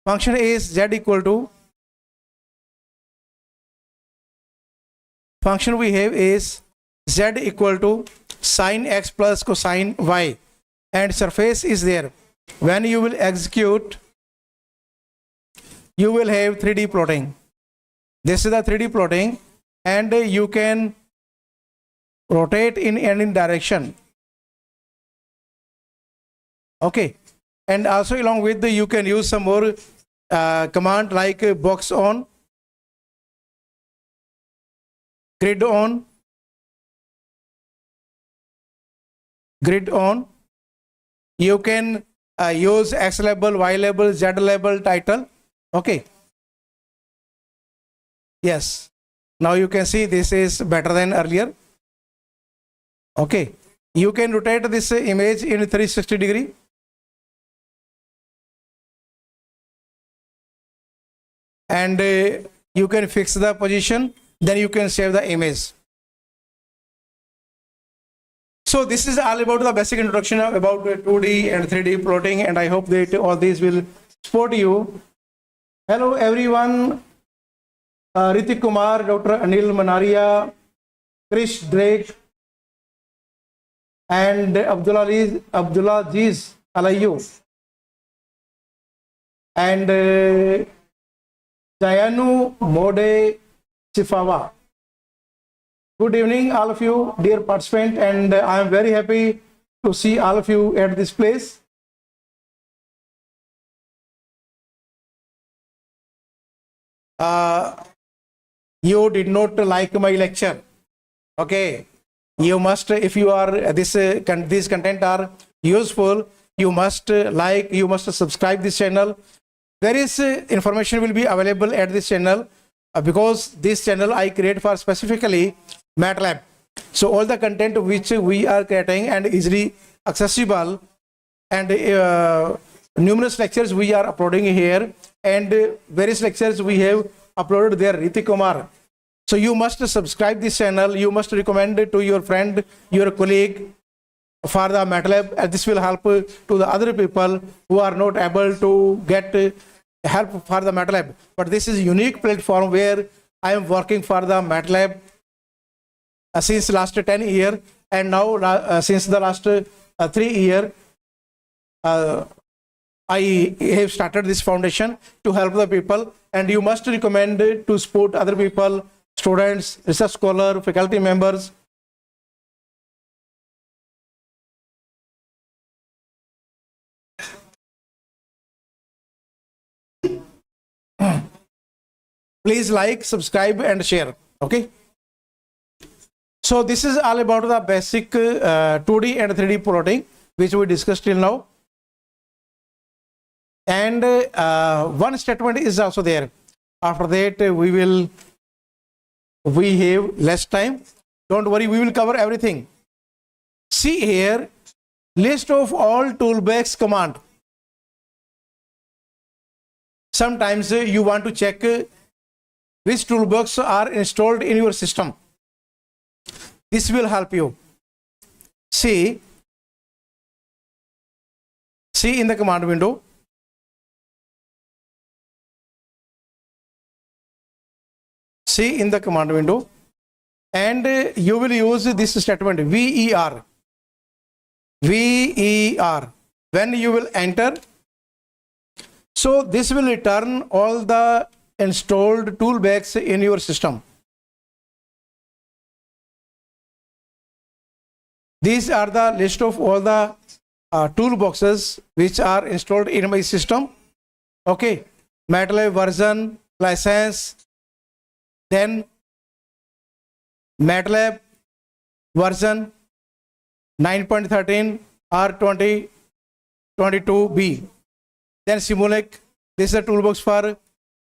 Function is z equal to, function we have is z equal to sine x plus cosine y, and surface is there. When you will execute, you will have 3D plotting. This is the 3D plotting, and you can rotate in any direction. Okay, and also along with you can use some more command like box on. grid on, you can use X label, Y label, Z label, title. Okay, yes, now you can see this is better than earlier. Okay, you can rotate this image in 360 degree. And you can fix the position, then you can save the image. So this is all about the basic introduction about 2D and 3D plotting, and I hope that all these will support you. Hello everyone, Ritik Kumar, Dr. Anil Manaria, Krish Drake, and Abdullah Aziz Alayu, and Jayanu Mode Chifawa. Good evening, all of you, dear participant, and I am very happy to see all of you at this place. You did not like my lecture. Okay, you must, if you are these content are useful, you must like, you must subscribe this channel. Various information will be available at this channel because this channel I create for specifically Matlab. So all the content which we are creating and easily accessible, and numerous lectures we are uploading here, and various lectures we have uploaded there, Ritik Kumar. So you must subscribe this channel, you must recommend it to your friend, your colleague for the Matlab, and this will help to the other people who are not able to get help for the Matlab. But this is a unique platform where I am working for the Matlab since last 10 years, and now since the last 3 years, I have started this foundation to help the people, and you must recommend it to support other people, students, research scholar, faculty members. Please like, subscribe, and share. Okay. So this is all about the basic 2D and 3D plotting which we discussed till now. And one statement is also there. After that, we have less time. Don't worry, we will cover everything. See here, list of all toolbox command. Sometimes you want to check which toolbox are installed in your system. This will help you. See in the command window. See in the command window, and you will use this statement VER. When you will enter, so this will return all the installed toolbox in your system. These are the list of all the toolboxes which are installed in my system. Okay, Matlab version, license, then Matlab version 9.13 or 2022B. Then Symbolic, this is a toolbox for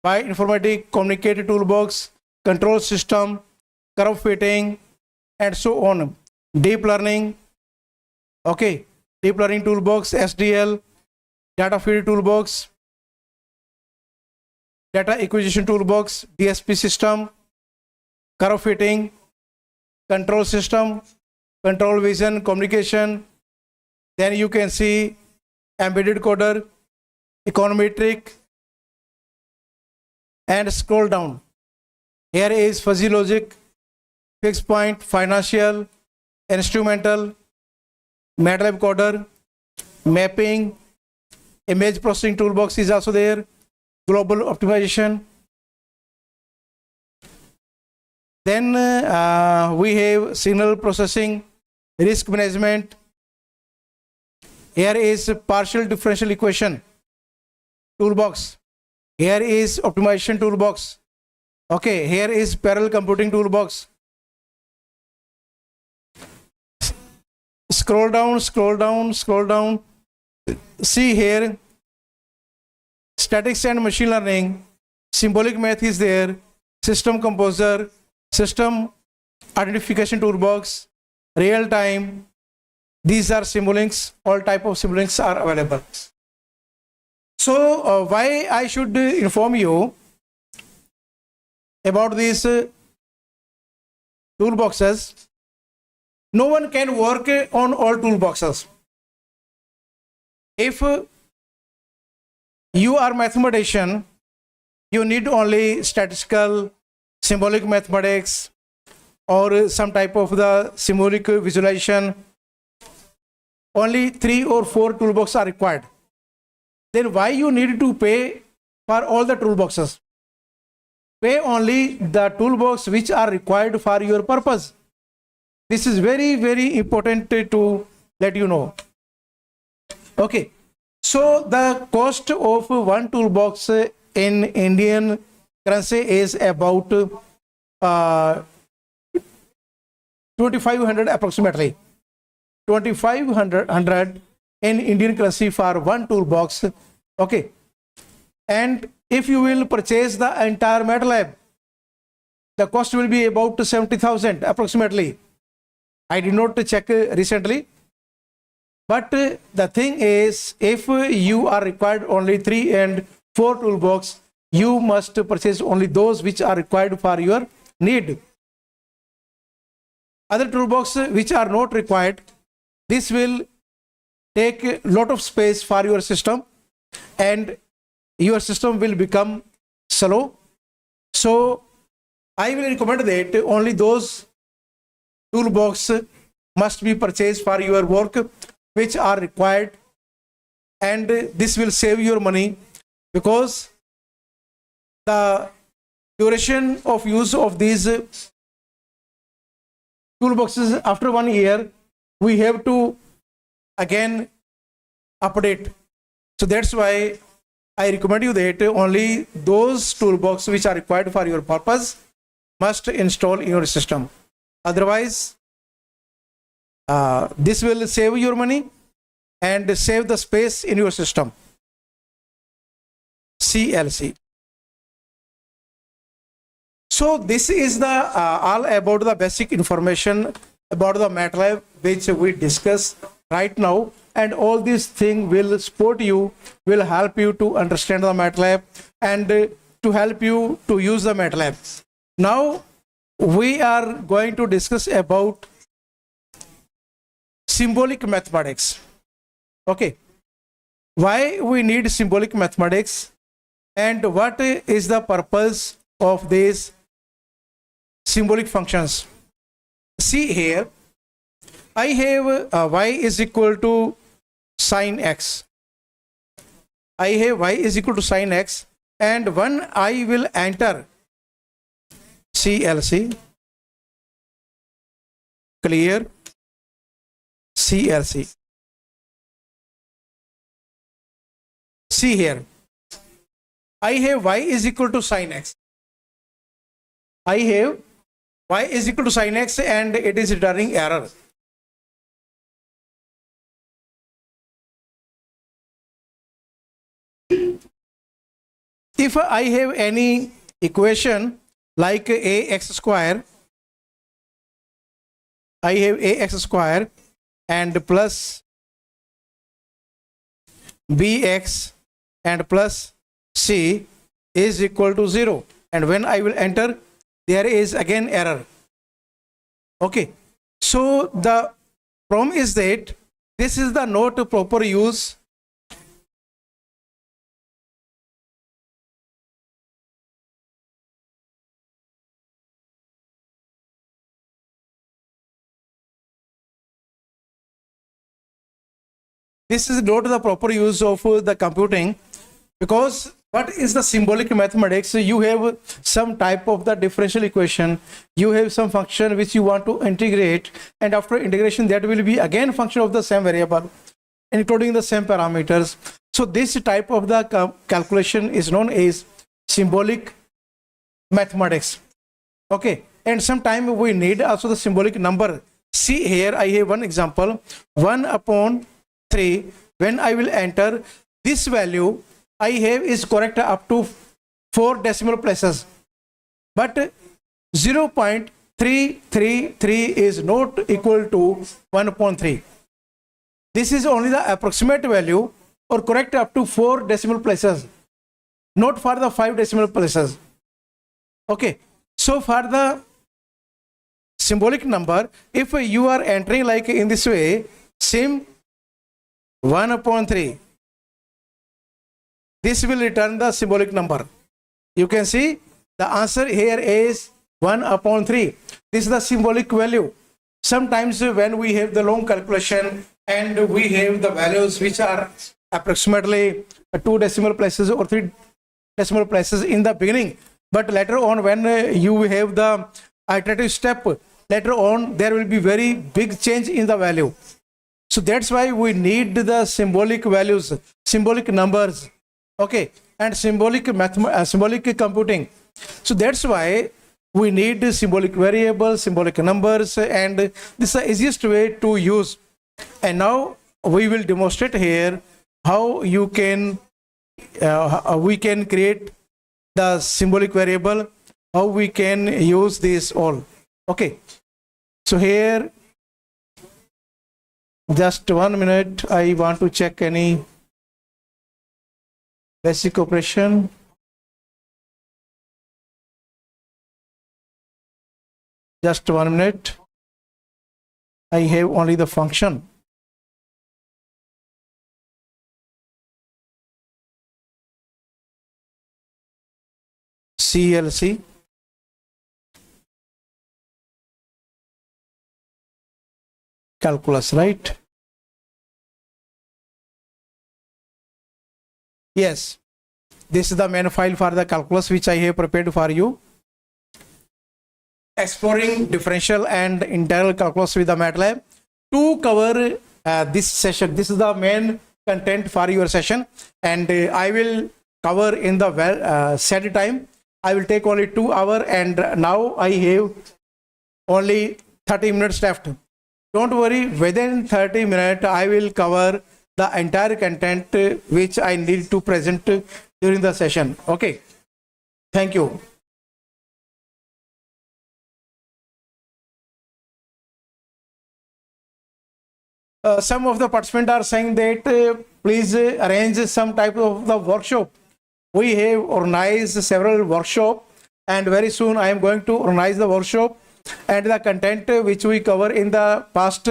bioinformatics, communicated toolbox, control system, curve fitting, and so on. Deep learning, okay, deep learning toolbox, SDL, data feed toolbox, data acquisition toolbox, DSP system, curve fitting, control system, control vision, communication. Then you can see embedded coder, econometric, and scroll down. Here is fuzzy logic, fixed point, financial, instrumental, Matlab coder, mapping, image processing toolbox is also there, global optimization. Then we have signal processing, risk management. Here is partial differential equation toolbox. Here is optimization toolbox. Okay, here is parallel computing toolbox. Scroll down, scroll down, scroll down. See here, statics and machine learning, symbolic math is there, system composer, system identification toolbox, real time. These are symbolics. All type of symbolics are available. So why I should inform you about these toolboxes? No one can work on all toolboxes. If you are mathematician, you need only statistical, symbolic mathematics, or some type of the symbolic visualization. Only 3 or 4 toolboxes are required. Then why you need to pay for all the toolboxes? Pay only the toolbox which are required for your purpose. This is very, very important to let you know. Okay, so the cost of one toolbox in Indian currency is about 2500 approximately. 2500 in Indian currency for one toolbox. Okay, and if you will purchase the entire Matlab, the cost will be about 70,000 approximately. I did not check recently, but the thing is, if you are required only 3 and 4 toolbox, you must purchase only those which are required for your need. Other toolbox which are not required, this will take a lot of space for your system and your system will become slow. So I will recommend that only those toolbox must be purchased for your work which are required, and this will save your money, because the duration of use of these toolboxes, after 1 year we have to again update. So that's why I recommend you that only those toolboxes which are required for your purpose must install in your system. Otherwise, this will save your money and save the space in your system. CLC. So this is the all about the basic information about the Matlab which we discuss right now, and all these things will support you, will help you to understand the Matlab and to help you to use the Matlab. Now we are going to discuss about symbolic mathematics. Okay, why we need symbolic mathematics and what is the purpose of these symbolic functions. See here, I have y is equal to sine x. I have y is equal to sine x, and when I will enter CLC, clear CLC. See here, I have y is equal to sine x. I have y is equal to sine x and it is returning error. If I have any equation like ax square, I have ax square and plus bx and plus c is equal to 0, and when I will enter, there is again error. Okay, so the problem is that this is the not proper use . This is not the proper use of the computing, because what is the symbolic mathematics? You have some type of the differential equation, you have some function which you want to integrate, and after integration that will be again function of the same variable including the same parameters. So this type of the calculation is known as symbolic mathematics. Okay, and sometime we need also the symbolic number See here, I have one example, 1 upon 3. When I will enter this value, I have is correct up to 4 decimal places. But 0.333 is not equal to 1 upon 3. This is only the approximate value or correct up to 4 decimal places, not for the 5 decimal places. Okay, so for the symbolic number, if you are entering like in this way, sim 1 upon 3, this will return the symbolic number. You can see the answer here is 1 upon 3. This is the symbolic value. Sometimes when we have the long calculation and we have the values which are approximately 2 decimal places or 3 decimal places in the beginning, but later on when you have the iterative step, later on there will be very big change in the value. So that's why we need the symbolic values, symbolic numbers, okay, and symbolic computing. So that's why we need symbolic variables, symbolic numbers, and this is the easiest way to use. And now we will demonstrate here how you can we can create the symbolic variable, how we can use this all. Okay, so here just 1 minute, I want to check any basic operation. Just 1 minute, I have only the function. CLC. Calculus, right? Yes, this is the main file for the calculus which I have prepared for you. Exploring differential and integral calculus with the Matlab. To cover this session, this is the main content for your session, and I will cover in the set time. I will take only 2 hours, and now I have only 30 minutes left. Don't worry, within 30 minutes I will cover the entire content which I need to present during the session. Okay, thank you. Some of the participants are saying that please arrange some type of the workshop. We have organized several workshops, and very soon I am going to organize the workshop, and the content which we cover in the past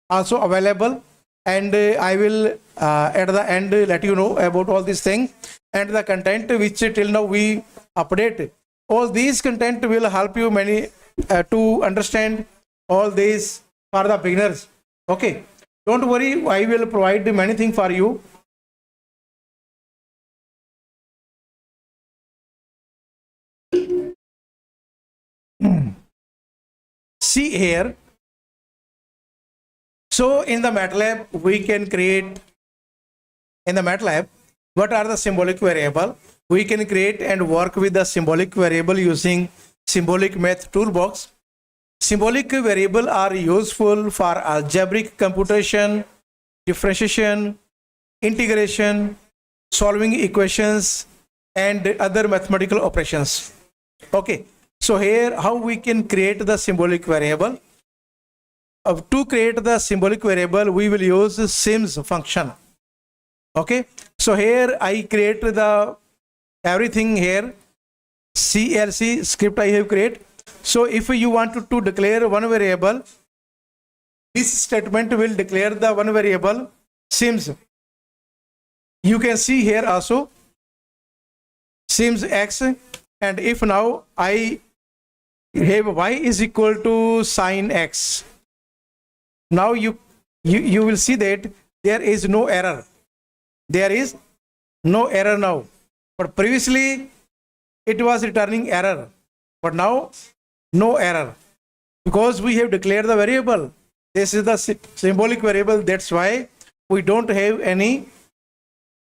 also available, and I will at the end let you know about all these things, and the content which till now we update. All these content will help you many to understand all these for the beginners. Okay, don't worry, I will provide many things for you. See here, so in the Matlab we can create, in the Matlab what are the symbolic variable? We can create and work with the symbolic variable using symbolic math toolbox. Symbolic variable are useful for algebraic computation, differentiation, integration, solving equations, and other mathematical operations. Okay, so here how we can create the symbolic variable. To create the symbolic variable, we will use sims function. Okay, so here I create the everything here, CLC script I have created. So if you want to declare one variable, this statement will declare the one variable sims. You can see here also sims x, and if now I have y is equal to sine x, now you will see that there is no error. There is no error now, but previously it was returning error, but now no error because we have declared the variable. This is the symbolic variable, that's why we don't have any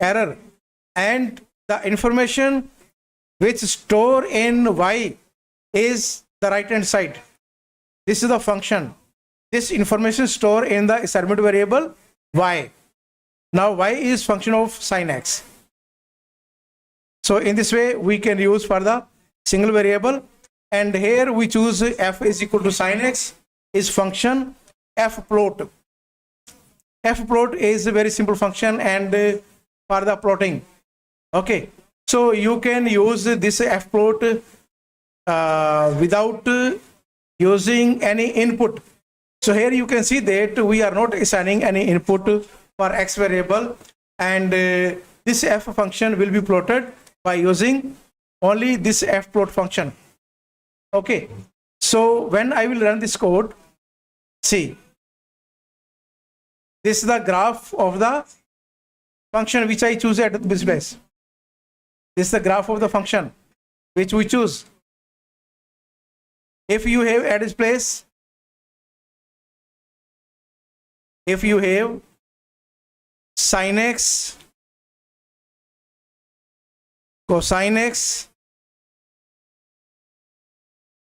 error, and the information which store in y is the right hand side. This is the function. this information stored in the assignment variable y. Now y is function of sin x. So in this way we can use for the single variable, and here we choose f is equal to sin x is function f plot. F plot is a very simple function and for the plotting. Okay, so you can use this f plot without using any input. So here you can see that we are not assigning any input for x variable, and this f function will be plotted by using only this f plot function. Okay, so when I will run this code, see, this is the graph of the function which I choose at this place. This is the graph of the function which we choose. If you have at this place, if you have sin x, cosine x,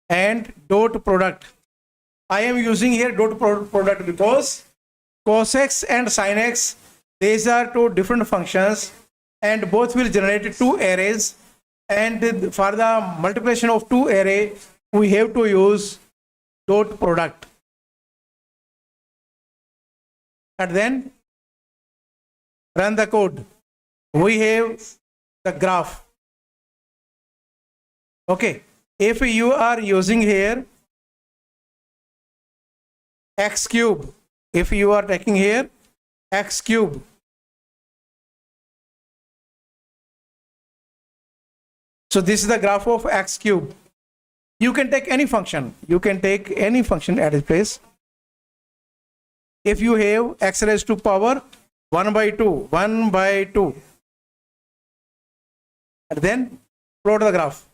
and dot product. I am using here dot product because cos x and sin x, these are two different functions and both will generate two arrays, and for the multiplication of two array we have to use dot product. And then run the code. We have the graph. Okay, if you are using here x cube, if you are taking here x cube, so this is the graph of x cube. You can take any function. You can take any function at its place. If you have x raised to power 1 by 2, and then plot the graph.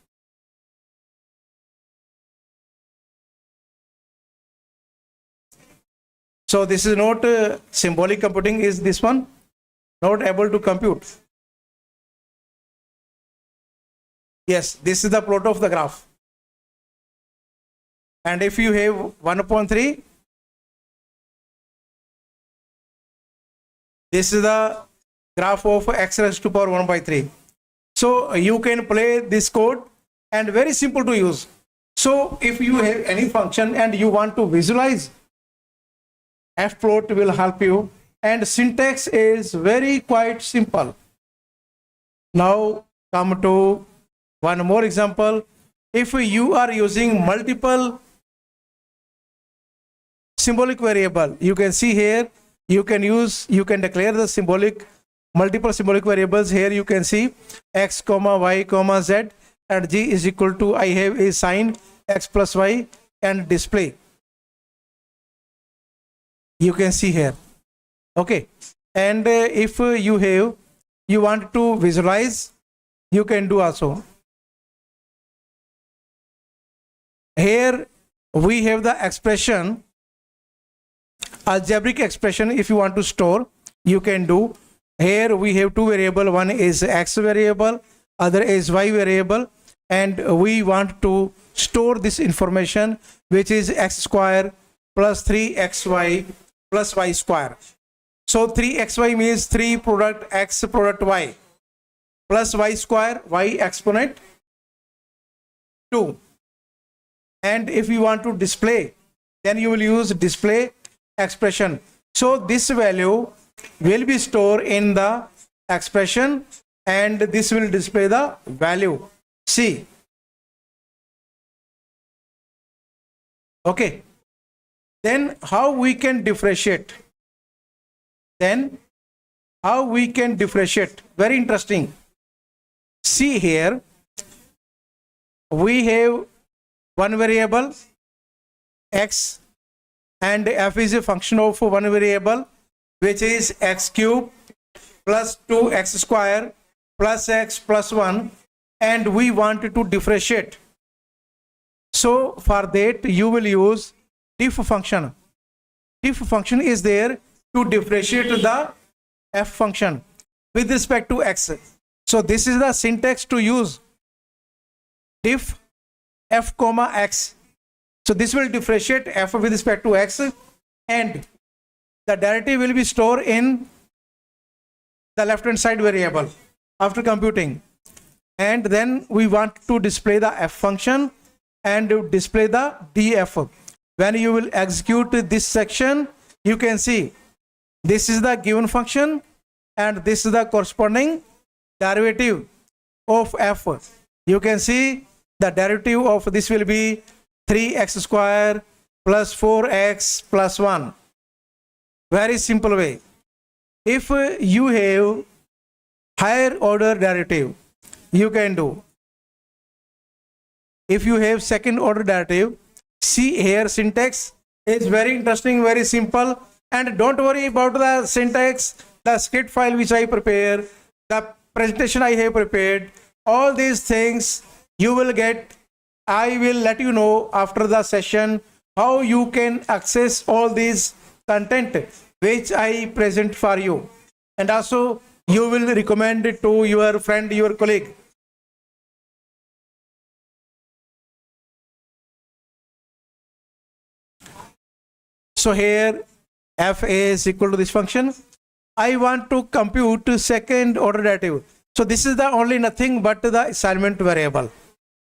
So this is not symbolic computing, is this one not able to compute? Yes, this is the plot of the graph. And if you have 1 upon 3, this is the graph of x raised to power 1 by 3. So you can play this code and very simple to use. So if you have any function and you want to visualize, f plot will help you, and syntax is very quite simple. Now come to one more example. If you are using multiple symbolic variable, you can see here you can declare the symbolic, multiple symbolic variables. Here you can see x comma y comma z, and g is equal to, I have a sin x plus y and display. You can see here. Okay, and if you want to visualize, you can do also. Here we have the expression, algebraic expression. If you want to store, you can do. Here we have two variable, one is x variable, other is y variable, and we want to store this information, which is x square plus 3xy plus y square. So 3xy means 3 product x product y, plus y square y exponent 2. And if you want to display, then you will use display expression. So this value will be stored in the expression, and this will display the value. See. Okay. Then how we can differentiate? Very interesting. See here, we have one variable x, and f is a function of one variable, which is x cube plus 2x square plus x plus 1, and we want to differentiate. So for that you will use diff function. Diff function is there to differentiate the f function with respect to x. So this is the syntax to use diff f comma x. So this will differentiate f with respect to x and the derivative will be stored in the left hand side variable after computing. And then we want to display the f function and display the df. When you will execute this section, you can see this is the given function and this is the corresponding derivative of f. You can see the derivative of this will be 3x square plus 4x plus 1. Very simple way. If you have higher order derivative, you can do. If you have second order derivative, see here syntax is very interesting, very simple, and don't worry about the syntax, the script file which I prepare, the presentation I have prepared, all these things you will get. I will let you know after the session how you can access all these content which I present for you, and also you will recommend it to your friend, your colleague. So here f is equal to this function. I want to compute second order derivative. So this is the only nothing but the assignment variable.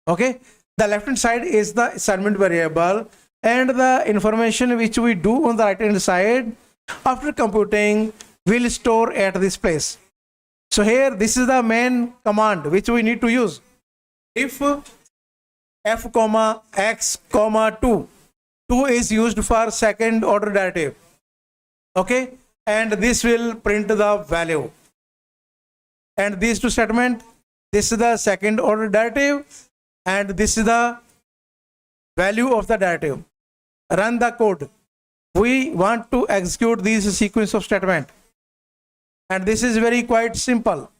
Okay, the left hand side is the assignment variable, and the information which we do on the right hand side after computing will store at this place. So here this is the main command which we need to use. If f comma x comma 2 is used for second order derivative, okay, and this will print the value, and these two statement, this is the second order derivative and this is the value of the derivative. Run the code. We want to execute this sequence of statement, and this is very quite simple.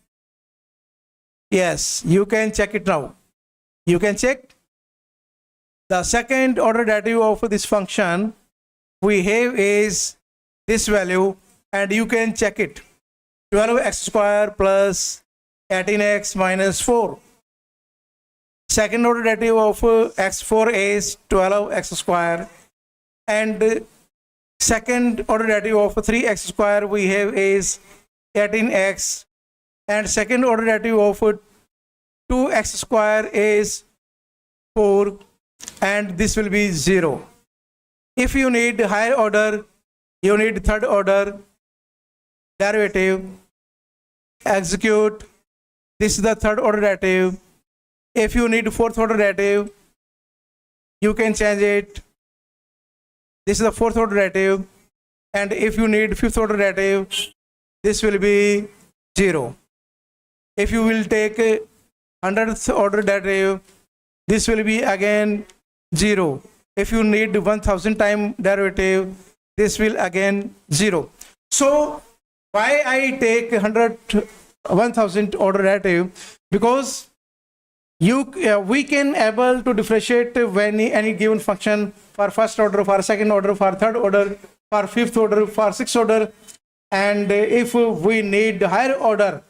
Yes, you can check it now. You can check the second order derivative of this function we have is this value, and you can check it. 12x square plus 18x minus 4. Second order derivative of x4 is 12x square, and second order derivative of 3x square we have is 18x, and second order derivative of 2x square is 4, and this will be 0. If you need higher order, you need third order derivative. Execute. This is the third order derivative. If you need fourth order derivative, you can change it. This is the fourth order derivative, and if you need fifth order derivative, this will be 0. If you will take 100th order derivative, this will be again 0. If you need 1000 time derivative, this will again 0. So why I take 1000 order derivative? Because we can able to differentiate when any given function for first order, for second order, for third order, for fifth order, for sixth order, and if we need higher order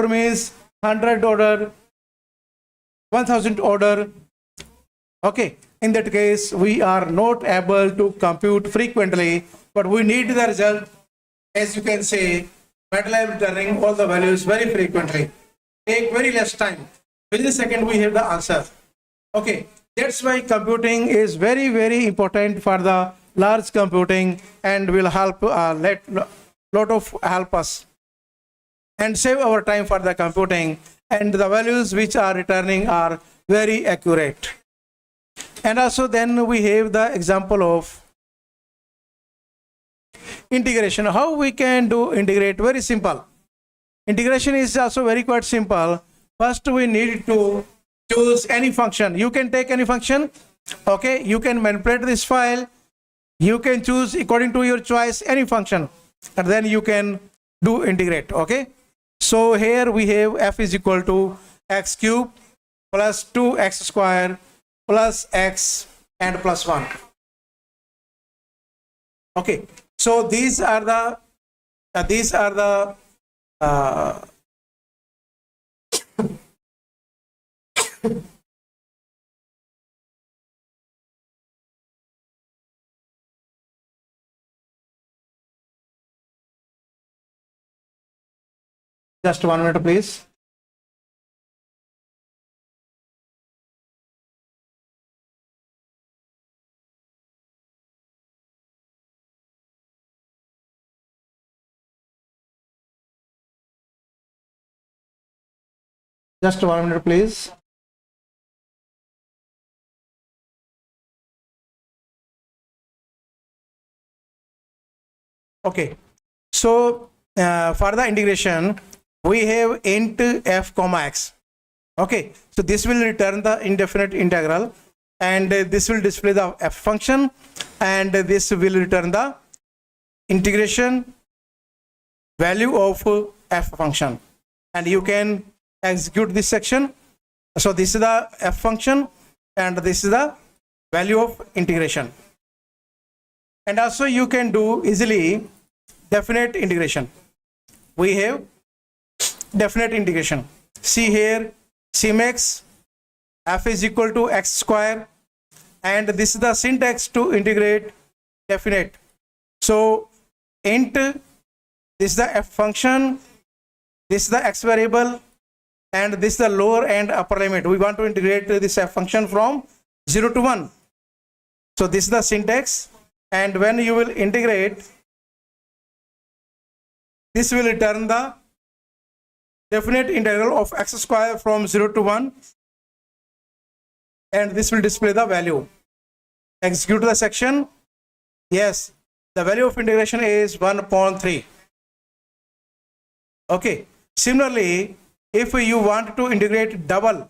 means 100 order, 1000 order. Okay, in that case we are not able to compute frequently, but we need the result. As you can say, Matlab returning all the values very frequently, take very less time. Within a second we have the answer. Okay, that's why computing is very, very important for the large computing, and will help lot of help us and save our time for the computing, and the values which are returning are very accurate. And also then we have the example of integration. How we can do integrate? Very simple. Integration is also very quite simple. First we need to choose any function. You can take any function. Okay, you can manipulate this file. You can choose according to your choice any function, and then you can do integrate. Okay, so here we have f is equal to x cube plus 2x square plus x and plus 1. Okay, so these are the Just 1 minute, please. Just 1 minute, please. Okay. So for the integration, we have int f comma x. Okay. So this will return the indefinite integral, and this will display the f function, and this will return the integration value of f function, and you can execute this section. So this is the f function, and this is the value of integration. And also you can do easily definite integration. We have definite integration. See here, Cmax f is equal to x square, and this is the syntax to integrate definite. So int, this is the f function, this is the x variable, and this is the lower and upper limit. We want to integrate this f function from 0 to 1. So this is the syntax, and when you will integrate, this will return the definite integral of x square from 0 to 1, and this will display the value. Execute the section. Yes, the value of integration is 1/3. Okay. Similarly, if you want to integrate double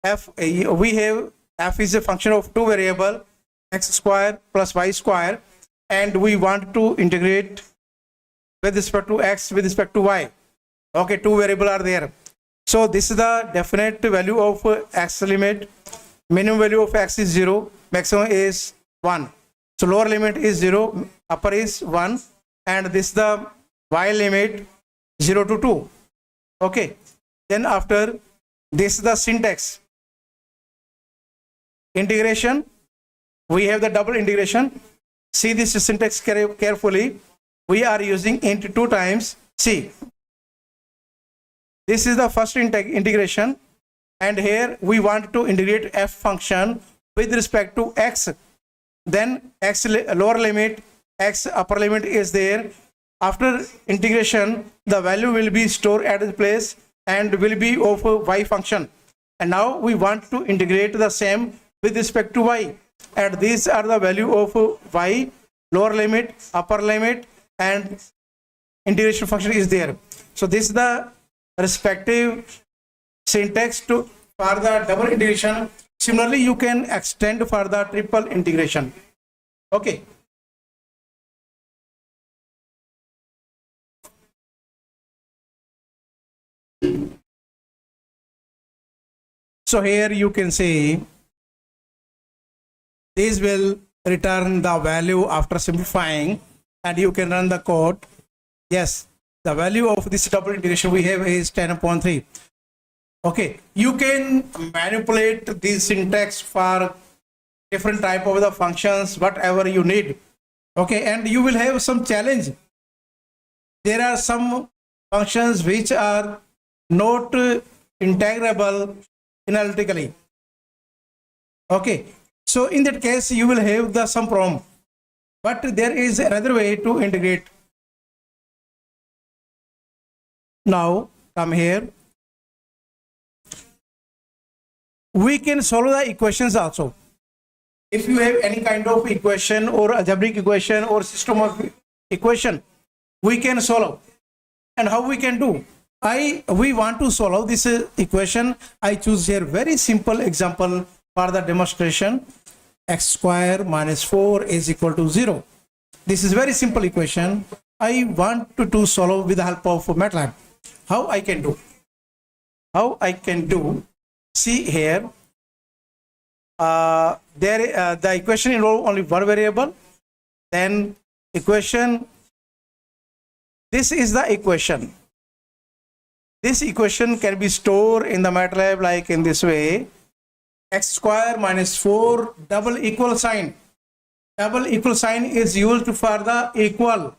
f, we have f is a function of two variable, x square plus y square, and we want to integrate with respect to x, with respect to y. Okay, two variables are there. So this is the definite value of x limit. Minimum value of x is 0, maximum is 1. So lower limit is 0, upper is 1, and this is the y limit 0 to 2. Okay, then after this is the syntax. Integration, we have the double integration. See this syntax carefully. We are using int 2 times. See, this is the first integration, and here we want to integrate f function with respect to x. Then x lower limit, x upper limit is there. After integration, the value will be stored at the place and will be of a y function. And now we want to integrate the same with respect to y, and these are the value of y, lower limit, upper limit, and integration function is there. So this is the respective syntax to for the double integration. Similarly, you can extend for the triple integration. Okay. So here you can see this will return the value after simplifying, and you can run the code. Yes, the value of this double integration we have is 10/3. Okay, you can manipulate this syntax for different type of the functions, whatever you need. Okay, and you will have some challenge. There are some functions which are not integrable analytically. Okay, so in that case you will have the some problem, but there is another way to integrate. Now come here. We can solve the equations also. If you have any kind of equation or algebraic equation or system of equation, we can solve. And how we can do? We want to solve this equation. I choose here very simple example for the demonstration. X square minus 4 is equal to 0. This is very simple equation. I want to solve with the help of Matlab. How I can do? How I can do? See here. The equation involves only one variable. Then equation. This is the equation. This equation can be stored in the Matlab like in this way. X square minus 4 double equal sign. Double equal sign is used for the equal,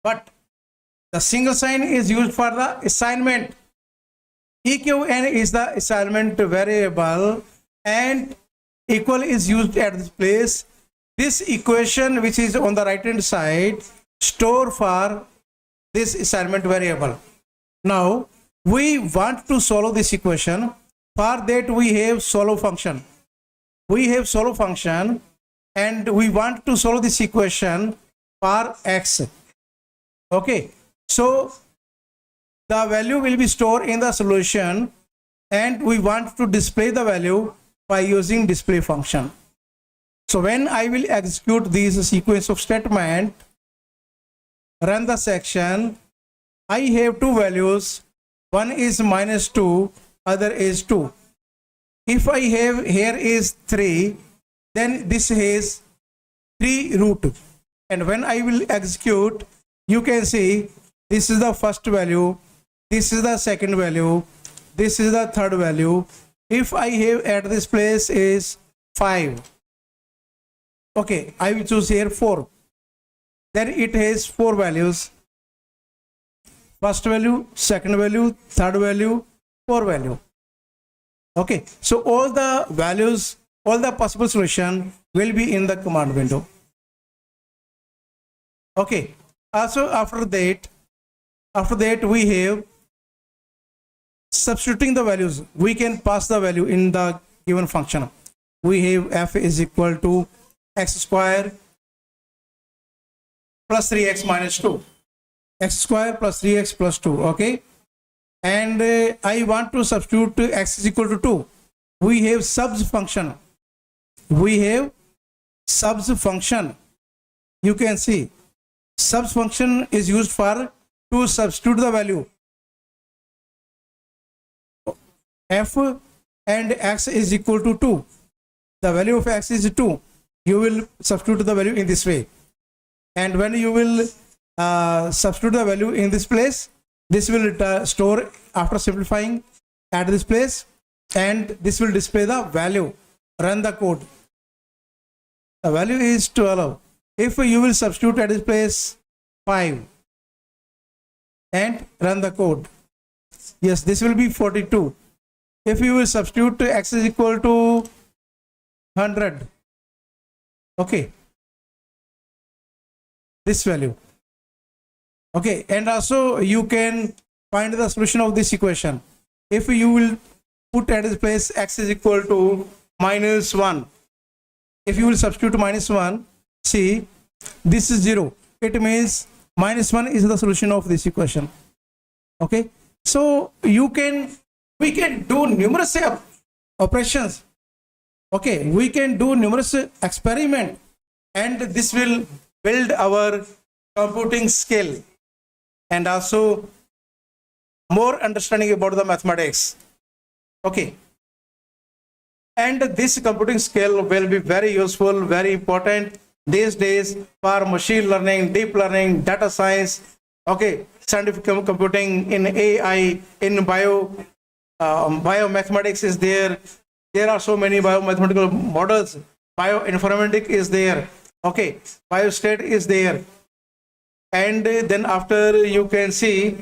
but The single sign is used for the assignment. EQN is the assignment variable and equal is used at this place. This equation which is on the right hand side store for this assignment variable. Now we want to solve this equation. For that we have solve function. We have solve function and we want to solve this equation for x. Okay, so the value will be stored in the solution and we want to display the value by using display function. So when I will execute this sequence of statement, run the section, I have two values, one is -2, other is 2. If I have here is 3, then this has 3 root, and when I will execute, you can see this is the first value, this is the second value, this is the third value. If I have at this place is 5, okay, I will choose here 4, then it has 4 values, first value, second value, third value, 4 value. Okay, so all the values, all the possible solution will be in the command window. Okay, also after that we have substituting the values. We can pass the value in the given function. We have f is equal to x square plus 3x minus 2, x square plus 3x plus 2. Okay, and I want to substitute x is equal to 2. We have subs function. We have subs function. You can see subs function is used for to substitute the value f and x is equal to 2. The value of x is 2. You will substitute the value in this way, and when you will substitute the value in this place, this will store after simplifying at this place, and this will display the value. Run the code. The value is 12. If you will substitute at this place 5 and run the code, yes, this will be 42. If you will substitute x is equal to 100, okay, this value. Okay, and also you can find the solution of this equation. If you will put at this place x is equal to -1, if you will substitute -1, see this is 0. It means -1 is the solution of this equation. Okay, so we can do numerous operations. Okay, we can do numerous experiment, and this will build our computing skill and also more understanding about the mathematics. Okay, and this computing skill will be very useful, very important these days for machine learning, deep learning, data science, okay, scientific computing, in AI, in biomathematics is there. There are so many biomathematical models. Bioinformatics is there. Okay, biostat is there. And then after you can see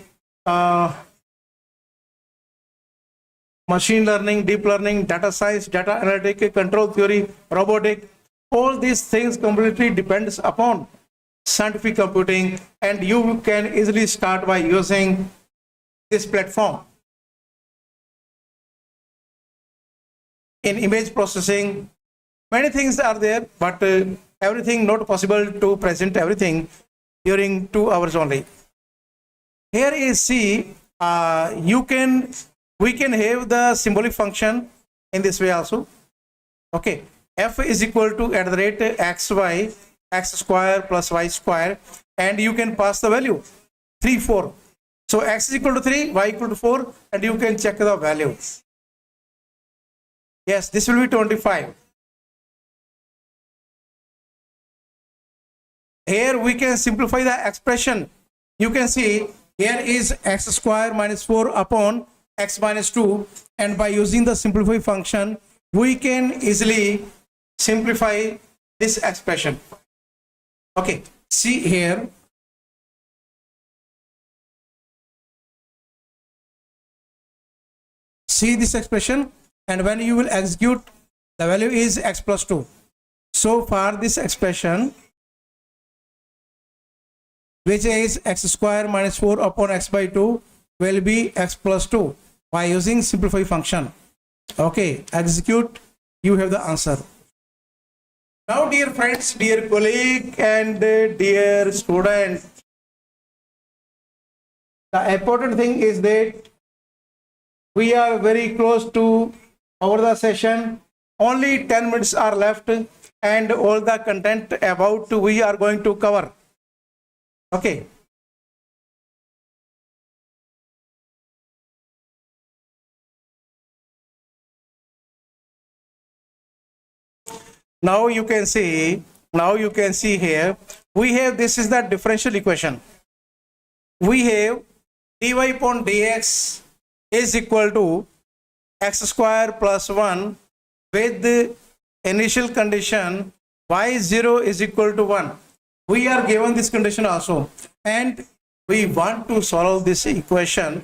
machine learning, deep learning, data science, data analytics, control theory, robotic. All these things completely depends upon scientific computing, and you can easily start by using this platform. In image processing, many things are there, but everything not possible to present everything during 2 hours only. Here is see, we can have the symbolic function in this way also. Okay, f is equal to @xy, x square plus y square, and you can pass the value 3, 4. So x is equal to 3, y equal to 4, and you can check the value. Yes, this will be 25. Here we can simplify the expression. You can see here is x square minus 4 upon x minus 2, and by using the simplify function we can easily simplify this expression. Okay, see here see this expression, and when you will execute, the value is x plus 2. So for this expression, which is x square minus 4 upon x by 2, will be x plus 2 by using simplify function. Okay, execute, you have the answer. Now dear friends, dear colleague and dear student, the important thing is that we are very close to over the session. Only 10 minutes are left and all the content about we are going to cover. Okay. Now you can see here, we have, this is the differential equation. We have dy upon dx is equal to x square plus 1 with the initial condition y0 is equal to 1. We are given this condition also, and we want to solve this equation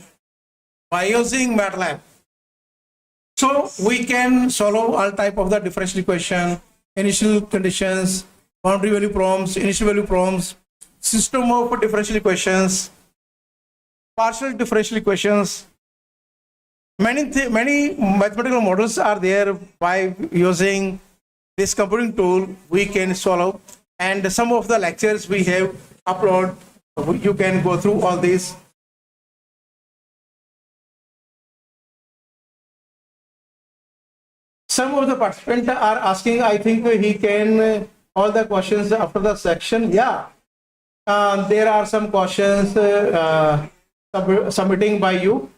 by using Matlab. So we can solve all type of the differential equation, initial conditions, boundary value problems, initial value problems, system of differential equations, partial differential equations. Many mathematical models are there. By using this computing tool, we can solve, and some of the lectures we have upload, you can go through all these. Some of the participants are asking, I think he can all the questions after the section. Yeah, there are some questions submitting by you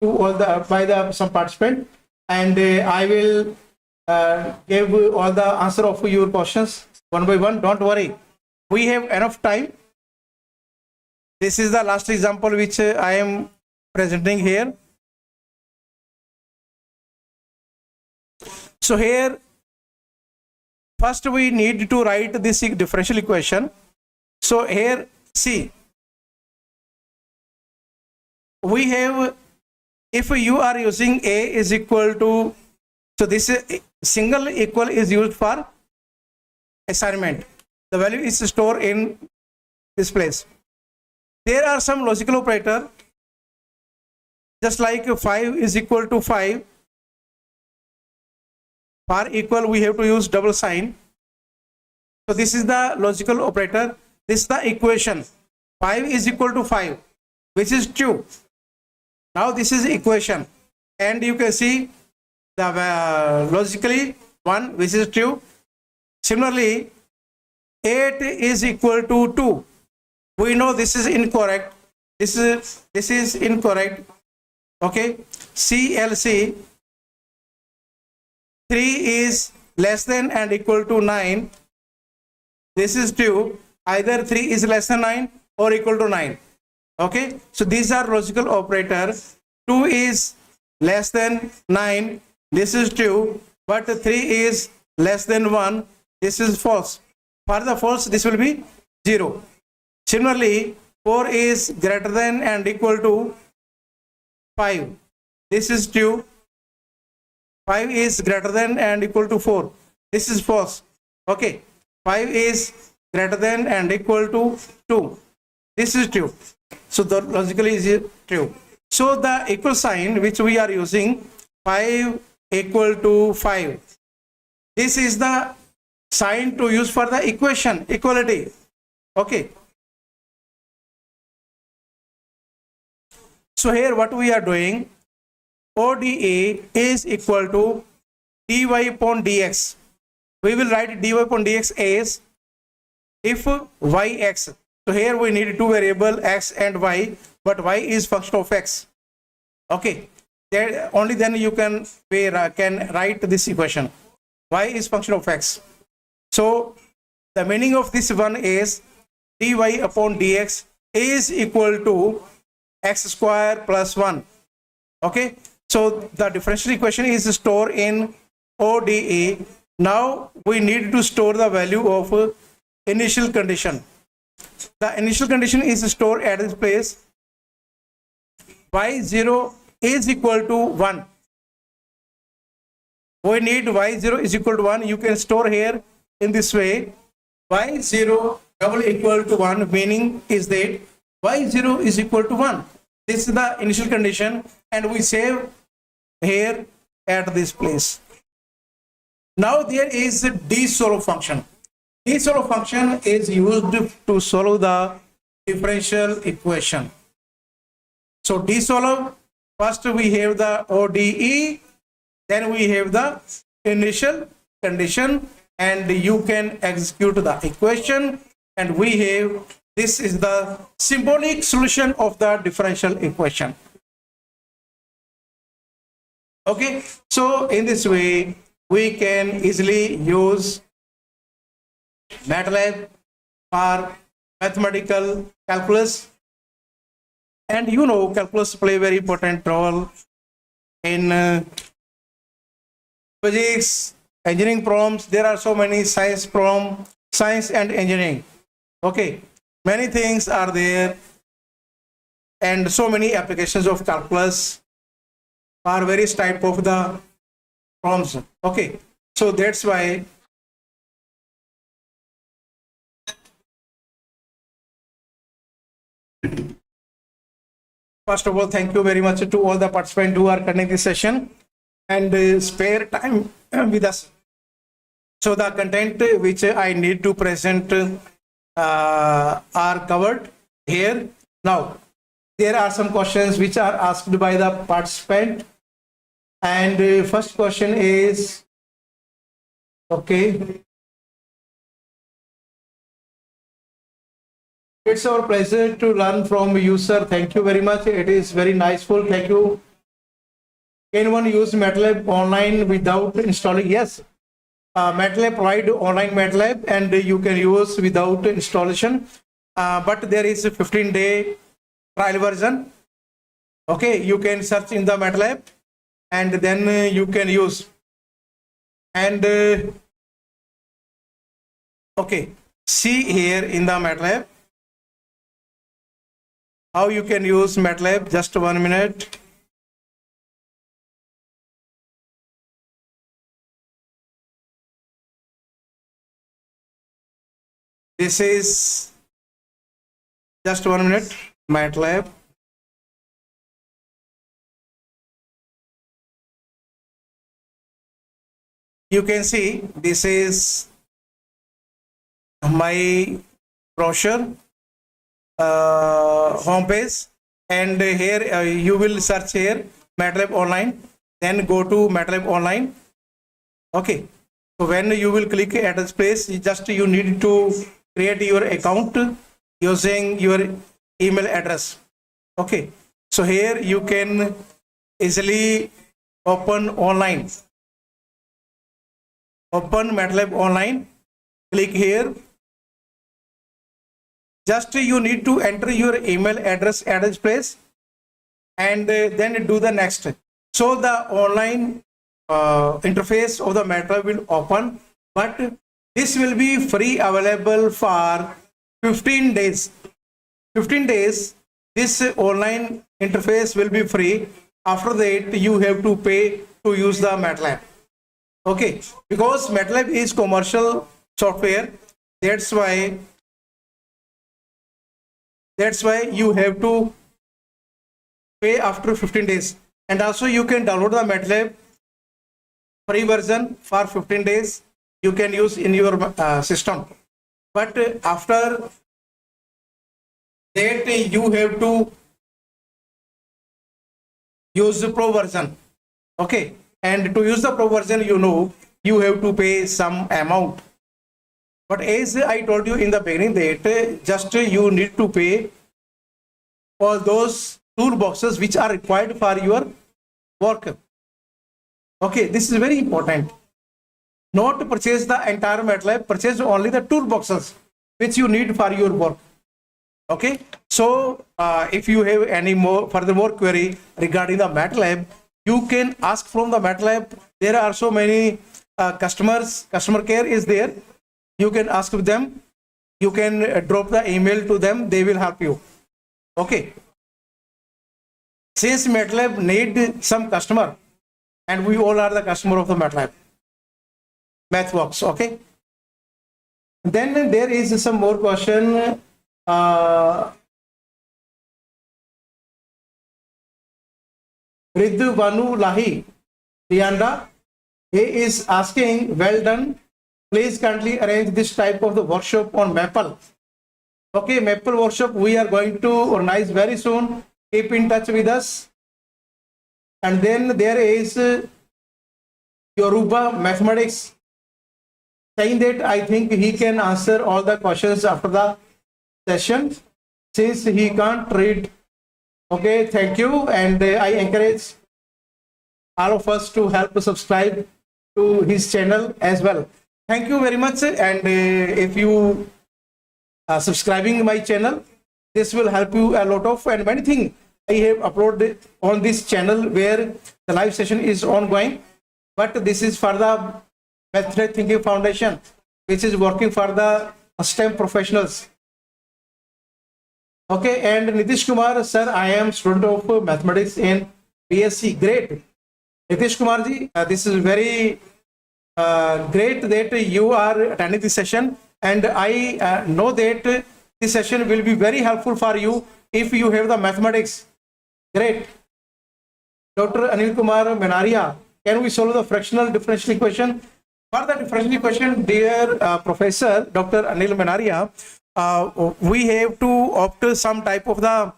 to all the some participant, and I will give all the answer of your questions one by one. Don't worry, we have enough time. This is the last example which I am presenting here. So here, first we need to write this differential equation. So here, see, we have, if you are using a is equal to, so this single equal is used for assignment. The value is stored in this place. There are some logical operator, just like 5 is equal to 5. For equal, we have to use double sign. So this is the logical operator. This is the equation. 5 is equal to 5, which is true. Now this is equation, and you can see the logically 1, which is true. Similarly, 8 is equal to 2. We know this is incorrect. This is incorrect. Okay. CLC, 3 is less than and equal to 9. This is true. Either 3 is less than 9 or equal to 9. Okay. So these are logical operators. 2 is less than 9. This is true. But 3 is less than 1. This is false. For the false, this will be 0. Similarly, 4 is greater than and equal to 5. This is true. 5 is greater than and equal to 4. This is false. Okay. 5 is greater than and equal to 2. This is true. So the logically is true. So the equal sign which we are using, 5 equal to 5. This is the sign to use for the equation, equality. Okay. So here what we are doing, ODE is equal to dy upon dx. We will write dy upon dx as if yx. So here we need two variables x and y, but y is function of x. Okay, there only then you can write this equation. Y is function of x. So the meaning of this one is dy upon dx is equal to x square plus 1. Okay, so the differential equation is stored in ODE. Now we need to store the value of initial condition. The initial condition is stored at this place. Y0 is equal to 1. we need y0 is equal to 1. You can store here in this way. Y0 double equal to 1, meaning is that y0 is equal to 1. This is the initial condition, and we save here at this place. Now there is a D-solve function. D-solve function is used to solve the differential equation. So D-solve, first we have the ODE, then we have the initial condition, and you can execute the equation, and we have, this is the symbolic solution of the differential equation. Okay, so in this way we can easily use Matlab for mathematical calculus, and you know calculus play very important role in physics, engineering problems. There are so many science problem, science and engineering. Okay, many things are there, and so many applications of calculus for various type of the problems. Okay, so that's why first of all, thank you very much to all the participants who are attending this session and spare time with us. So the content which I need to present are covered here. Now there are some questions which are asked by the participant, and first question is, okay, it's our pleasure to learn from you, sir. Thank you very much. It is very niceful. Thank you. Can one use Matlab online without installing? Yes. Matlab provide online Matlab, and you can use without installation. But there is a 15-day trial version. Okay, you can search in the Matlab, and then you can use. And okay, see here in the Matlab how you can use Matlab. Just 1 minute. This is just 1 minute. Matlab. You can see this is my brochure home page, and here you will search here Matlab online, then go to Matlab online. Okay, so when you will click at this place, you need to create your account using your email address. Okay, so here you can easily open online, open Matlab online, click here. Just you need to enter your email address at this place, and then do the next. So the online interface of the Matlab will open, but this will be free, available for 15 days. 15 days this online interface will be free. After that you have to pay to use the Matlab. Okay, because Matlab is commercial software, that's why you have to pay after 15 days. And also you can download the Matlab free version for 15 days. You can use in your system, but after that you have to use the pro version. Okay, and to use the pro version, you have to pay some amount. But as I told you in the beginning that just you need to pay for those toolboxes which are required for your work. Okay, this is very important. Not to purchase the entire Matlab, purchase only the toolboxes which you need for your work. Okay, so if you have any furthermore query regarding the Matlab, you can ask from the Matlab. There are so many customer care is there. You can ask them, you can drop the email to them, they will help you. Okay, since Matlab need some customer, and we all are the customer of the Matlab. MathWorks, okay? Then there is some more question. Ridu Vanu Lahi Lianda, he is asking, well done. Please kindly arrange this type of the workshop on Maple. Okay, Maple workshop we are going to organize very soon. Keep in touch with us. And then there is Yoruba Mathematics, saying that I think he can answer all the questions after the session since he can't read. Okay, thank you, and I encourage all of us to help subscribe to his channel as well. Thank you very much, and if you are subscribing my channel, this will help you a lot of, and many things I have uploaded on this channel where the live session is ongoing, but this is for the Mathematics Thinking Foundation, which is working for the STEM professionals. Okay, and Nitish Kumar, sir, I am student of mathematics in BSc. Great. Nitish Kumar ji, this is very great that you are attending this session, and I know that this session will be very helpful for you if you have the mathematics. Great. Dr. Anil Kumar Menaria, can we solve the fractional differential equation? For the differential equation, dear Professor Dr. Anil Menaria, we have to opt some type of the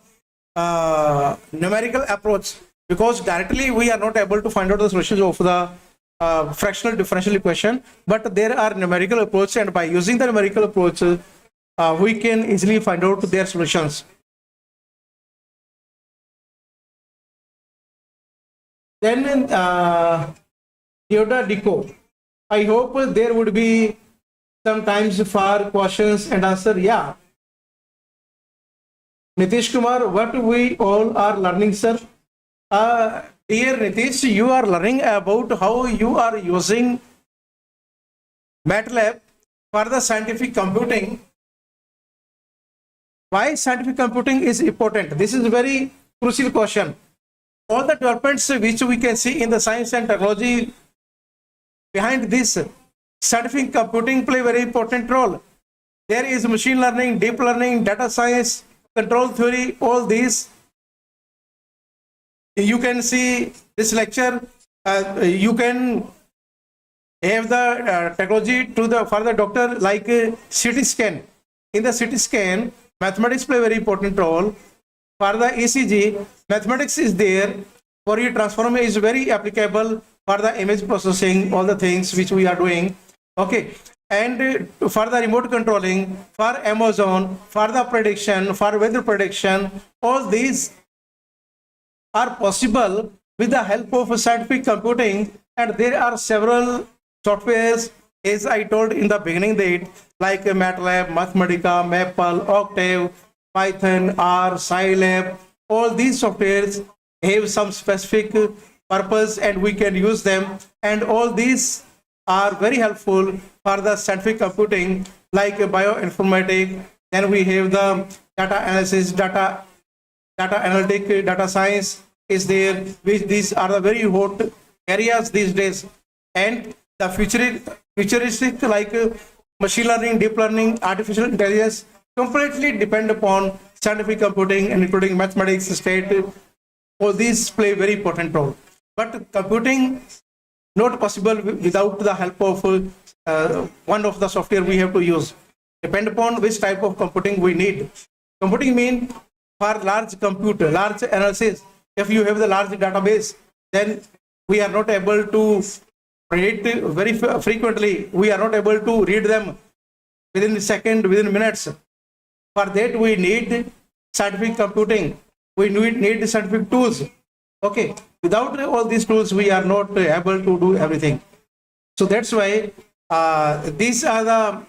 numerical approach, because directly we are not able to find out the solutions of the fractional differential equation, but there are numerical approach, and by using the numerical approach we can easily find out their solutions. Then Theodore Dico, I hope there would be some times for questions and answer. Yeah. Nitish Kumar, what we all are learning, sir? Dear Nitish, you are learning about how you are using Matlab for the scientific computing. Why scientific computing is important? This is a very crucial question. All the developments which we can see in the science and technology, behind this, scientific computing play a very important role. There is machine learning, deep learning, data science, control theory, all these. You can see this lecture, you can have the technology to the for the doctor, like CT scan. In the CT scan, mathematics play a very important role. For the ECG, mathematics is there. Fourier transform is very applicable for the image processing, all the things which we are doing. Okay, and for the remote controlling, for Amazon, for the prediction, for weather prediction, all these are possible with the help of scientific computing, and there are several softwares, as I told in the beginning, that like Matlab, Mathematica, Maple, Octave, Python, R, Scilab, all these softwares have some specific purpose and we can use them, and all these are very helpful for the scientific computing, like bioinformatics. Then we have the data analysis, data analytic, data science is there, which these are the very hot areas these days. And the futuristic like machine learning, deep learning, artificial intelligence completely depend upon scientific computing, and including mathematics, state. All these play very important role. But computing not possible without the help of one of the software we have to use. Depend upon which type of computing we need. Computing mean for large computer, large analysis. If you have the large database, then we are not able to read very frequently. We are not able to read them within a second, within minutes. For that we need scientific computing. We need scientific tools. Okay, without all these tools we are not able to do everything. So that's why these are the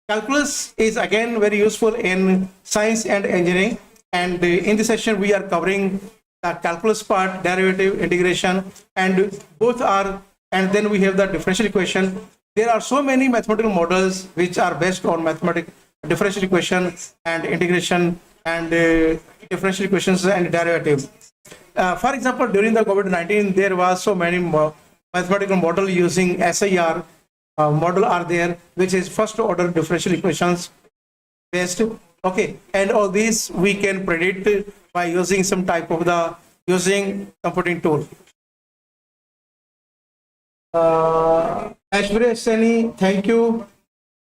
calculus is again very useful in science and engineering, and in this session we are covering the calculus part, derivative, integration, and both are, and then we have the differential equation. There are so many mathematical models which are based on mathematical differential equation and integration and differential equations and derivative. For example, during the COVID-19, there was so many mathematical model using SIR model are there, which is first order differential equations based. Okay, and all these we can predict by using some type of the using computing tool. Ashbresh Sani, thank you.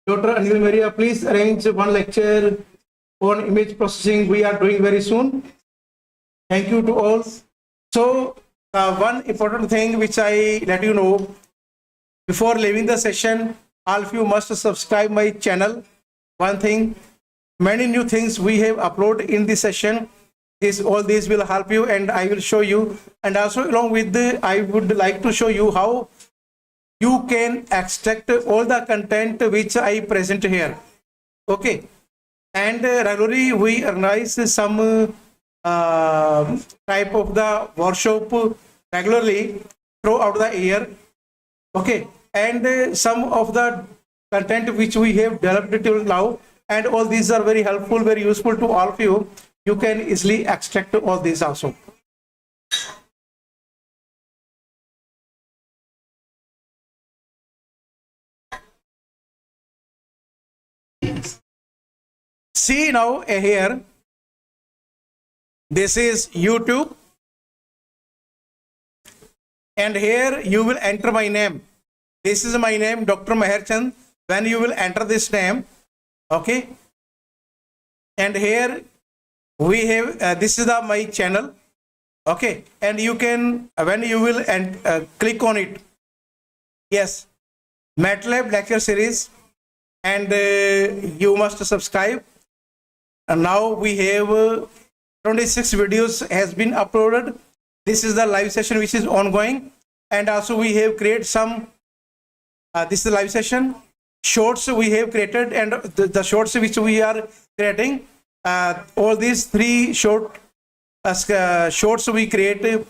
Dr. Anil Maria, please arrange one lecture on image processing. We are doing very soon. Thank you to all. So one important thing which I let you know before leaving the session, all of you must subscribe my channel. One thing, many new things we have uploaded in this session. All these will help you, and I will show you. And also along with I would like to show you how you can extract all the content which I present here. Okay, and regularly we organize some type of the workshop regularly throughout the year. Okay, and some of the content which we have developed till now, and all these are very helpful, very useful to all of you. You can easily extract all these also. See now here, this is YouTube, and here you will enter my name. This is my name, Dr. Meher Chand. When you will enter this name, okay, and here we have this is my channel, okay, and you can when you will click on it, yes, Matlab lecture series, and you must subscribe. And now we have 26 videos has been uploaded. This is the live session which is ongoing, and also we have created some this is the live session shorts we have created, and the shorts which we are creating, all these 3 shorts we created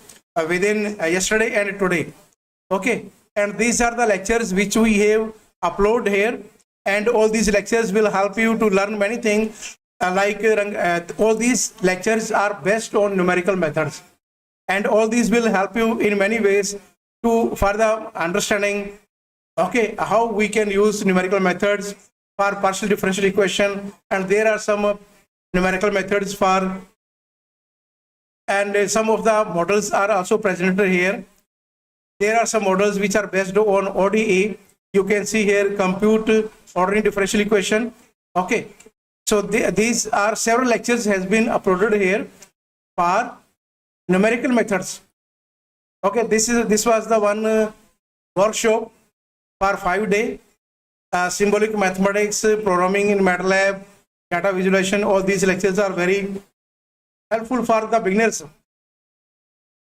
within yesterday and today. Okay, and these are the lectures which we have uploaded here, and all these lectures will help you to learn many things. All these lectures are based on numerical methods, and all these will help you in many ways to further understanding, okay, how we can use numerical methods for partial differential equation. And there are some numerical methods for, and some of the models are also presented here. There are some models which are based on ODE. You can see here compute ordinary differential equation. Okay, so these are several lectures has been uploaded here for numerical methods. Okay, this was the one workshop for 5 days. Symbolic mathematics, programming in Matlab, data visualization. All these lectures are very helpful for the beginners.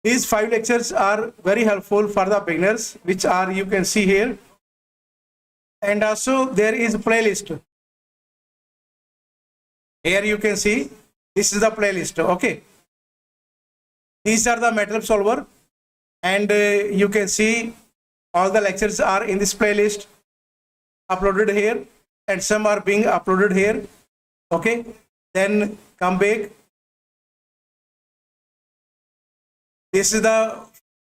These 5 lectures are very helpful for the beginners, which are you can see here. And also there is a playlist. Here you can see this is the playlist. Okay, these are the Matlab solver, and you can see all the lectures are in this playlist uploaded here, and some are being uploaded here. Okay, then come back. This is the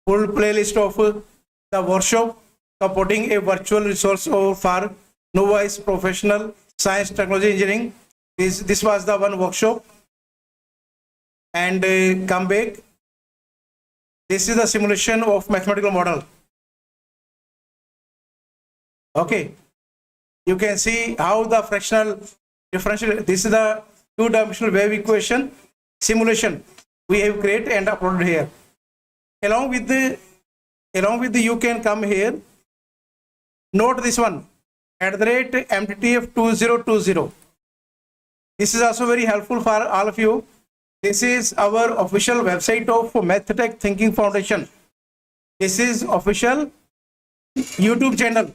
full playlist of the workshop supporting a virtual resource for novice professional science, technology, engineering. This was the one workshop, and come back. This is the simulation of mathematical model. Okay, you can see how the fractional differential, this is the 2-dimensional wave equation simulation we have created and uploaded here. Along with the you can come here, note this one @MTTF 2020. This is also very helpful for all of you. This is our official website of MathTech Thinking Foundation. This is official YouTube channel.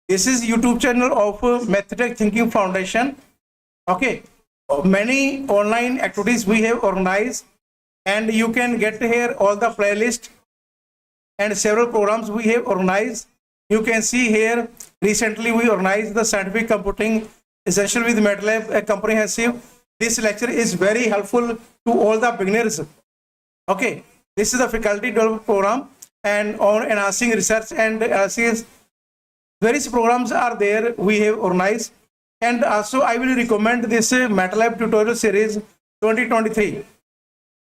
This is YouTube channel of MathTech Thinking Foundation. Okay, many online activities we have organized, and you can get here all the playlist and several programs we have organized. You can see here recently we organized the scientific computing essential with Matlab, a comprehensive this lecture is very helpful to all the beginners. Okay, this is the faculty development program and on enhancing research and analysis. Various programs are there we have organized, and also I will recommend this Matlab tutorial series 2023.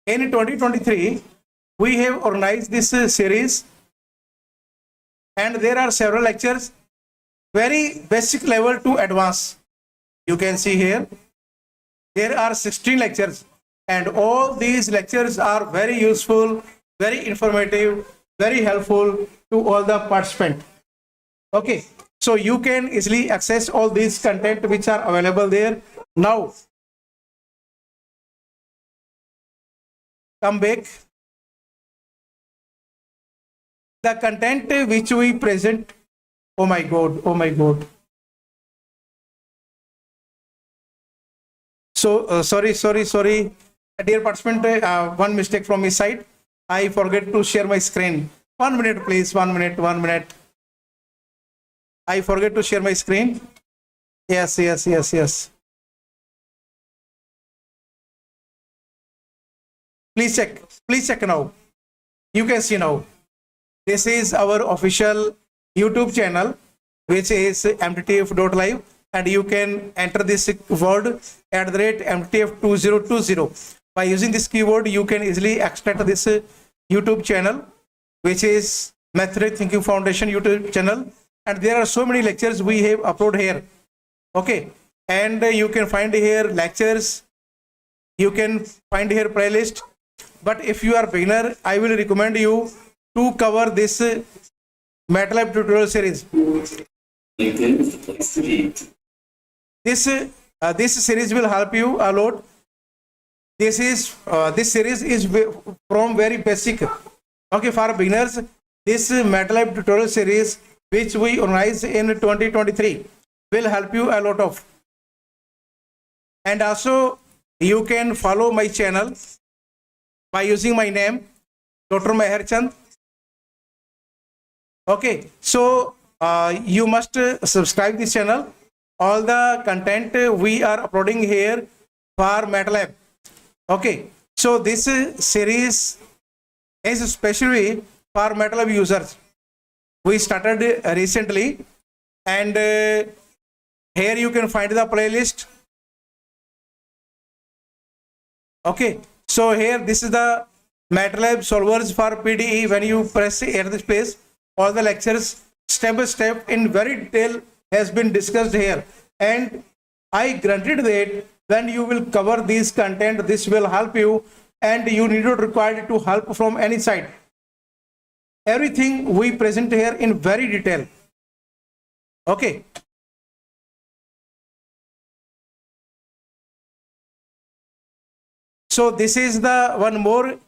In 2023, we have organized this series, and there are several lectures, very basic level to advanced. You can see here, there are 16 lectures, and all these lectures are very useful, very informative, very helpful to all the participants. Okay, so you can easily access all these content which are available there. Now, come back. The content which we present, oh my God, oh my God. So, sorry, dear participant, one mistake from my side. I forget to share my screen. 1 minute, please, 1 minute. I forget to share my screen. Yes. Please check now. You can see now. This is our official YouTube channel, which is MTTF.live, and you can enter this word @MTTF2020. By using this keyword, you can easily extract this YouTube channel, which is Mathematics Thinking Foundation YouTube channel. And there are so many lectures we have uploaded here. Okay, and you can find here lectures, you can find here playlist. But if you are beginner, I will recommend you to cover this Matlab tutorial series. This series will help you a lot. This series is from very basic. Okay, for beginners, this Matlab tutorial series, which we organize in 2023, will help you a lot of. And also, you can follow my channel by using my name, Dr. Meher Chand. Okay, so you must subscribe this channel. All the content we are uploading here for Matlab. Okay, so this series is especially for Matlab users. We started recently, and here you can find the playlist. Okay, so here this is the Matlab solvers for PDE. When you press at this place, all the lectures step by step in very detail has been discussed here, and I granted that when you will cover this content, this will help you, and you need not require to help from any side. Everything we present here in very detail. Okay. So this is the one more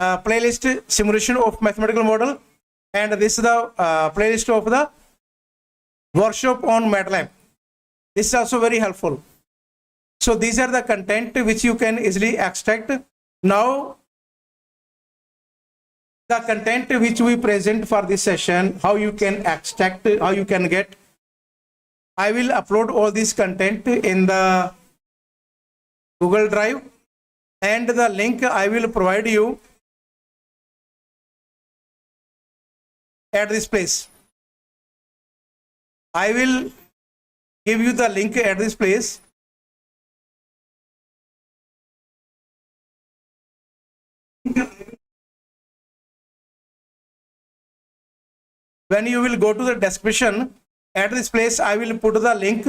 playlist, simulation of mathematical model, and this is the playlist of the workshop on Matlab. This is also very helpful. So these are the content which you can easily extract. Now, the content which we present for this session, how you can extract, how you can get. I will upload all this content in the Google Drive, and the link I will provide you at this place. I will give you the link at this place. When you will go to the description, at this place I will put the link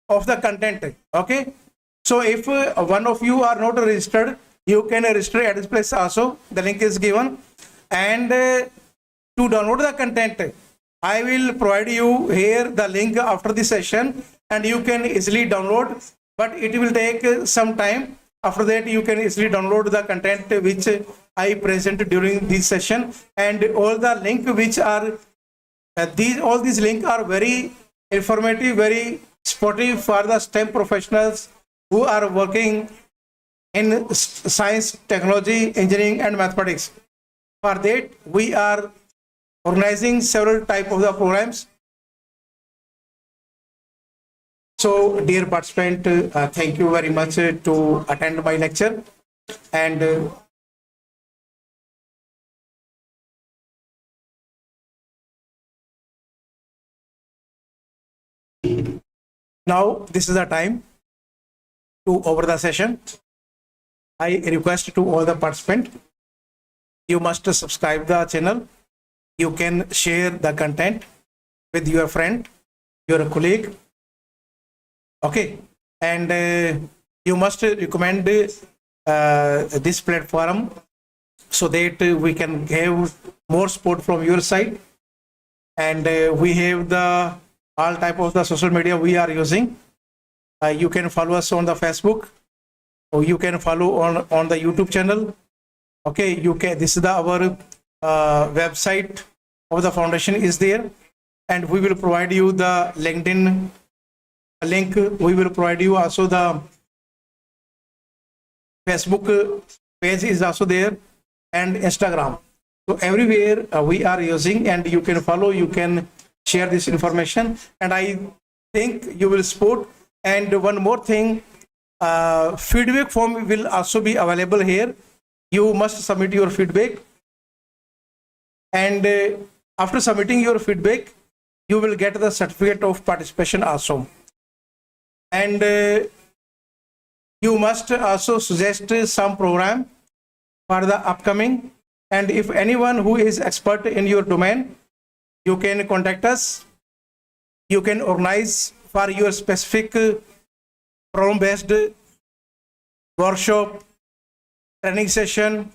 of the content. Okay, so if one of you are not registered, you can register at this place also. The link is given, and to download the content, I will provide you here the link after the session, and you can easily download, but it will take some time. After that, you can easily download the content which I present during this session, and all the link which are all these links are very informative, very supportive for the STEM professionals who are working in science, technology, engineering, and mathematics. For that, we are organizing several type of the programs. So, dear participant, thank you very much to attend my lecture. And now this is the time to over the session. I request to all the participants, you must subscribe the channel. You can share the content with your friend, your colleague. Okay, and you must recommend this platform so that we can have more support from your side. And we have the all type of the social media we are using. You can follow us on the Facebook, or you can follow on the YouTube channel. Okay, you can. This is our website of the foundation is there, and we will provide you the LinkedIn link. We will provide you also the Facebook page is also there, and Instagram. So everywhere we are using, and you can follow, you can share this information, and I think you will support. And one more thing, feedback form will also be available here. You must submit your feedback, and after submitting your feedback, you will get the certificate of participation also. And you must also suggest some program for the upcoming. And if anyone who is expert in your domain, you can contact us. You can organize for your specific problem-based workshop, training session,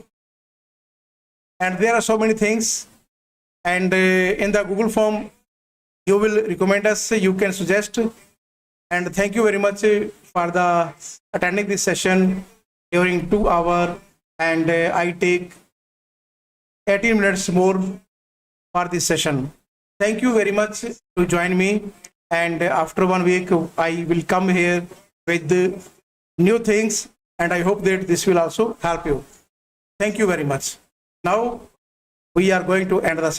and there are so many things. And in the Google form, you will recommend us, you can suggest. And thank you very much for the attending this session during 2 hours, and I take 18 minutes more for this session. Thank you very much to join me, and after 1 week I will come here with new things, and I hope that this will also help you. Thank you very much. Now we are going to end the session.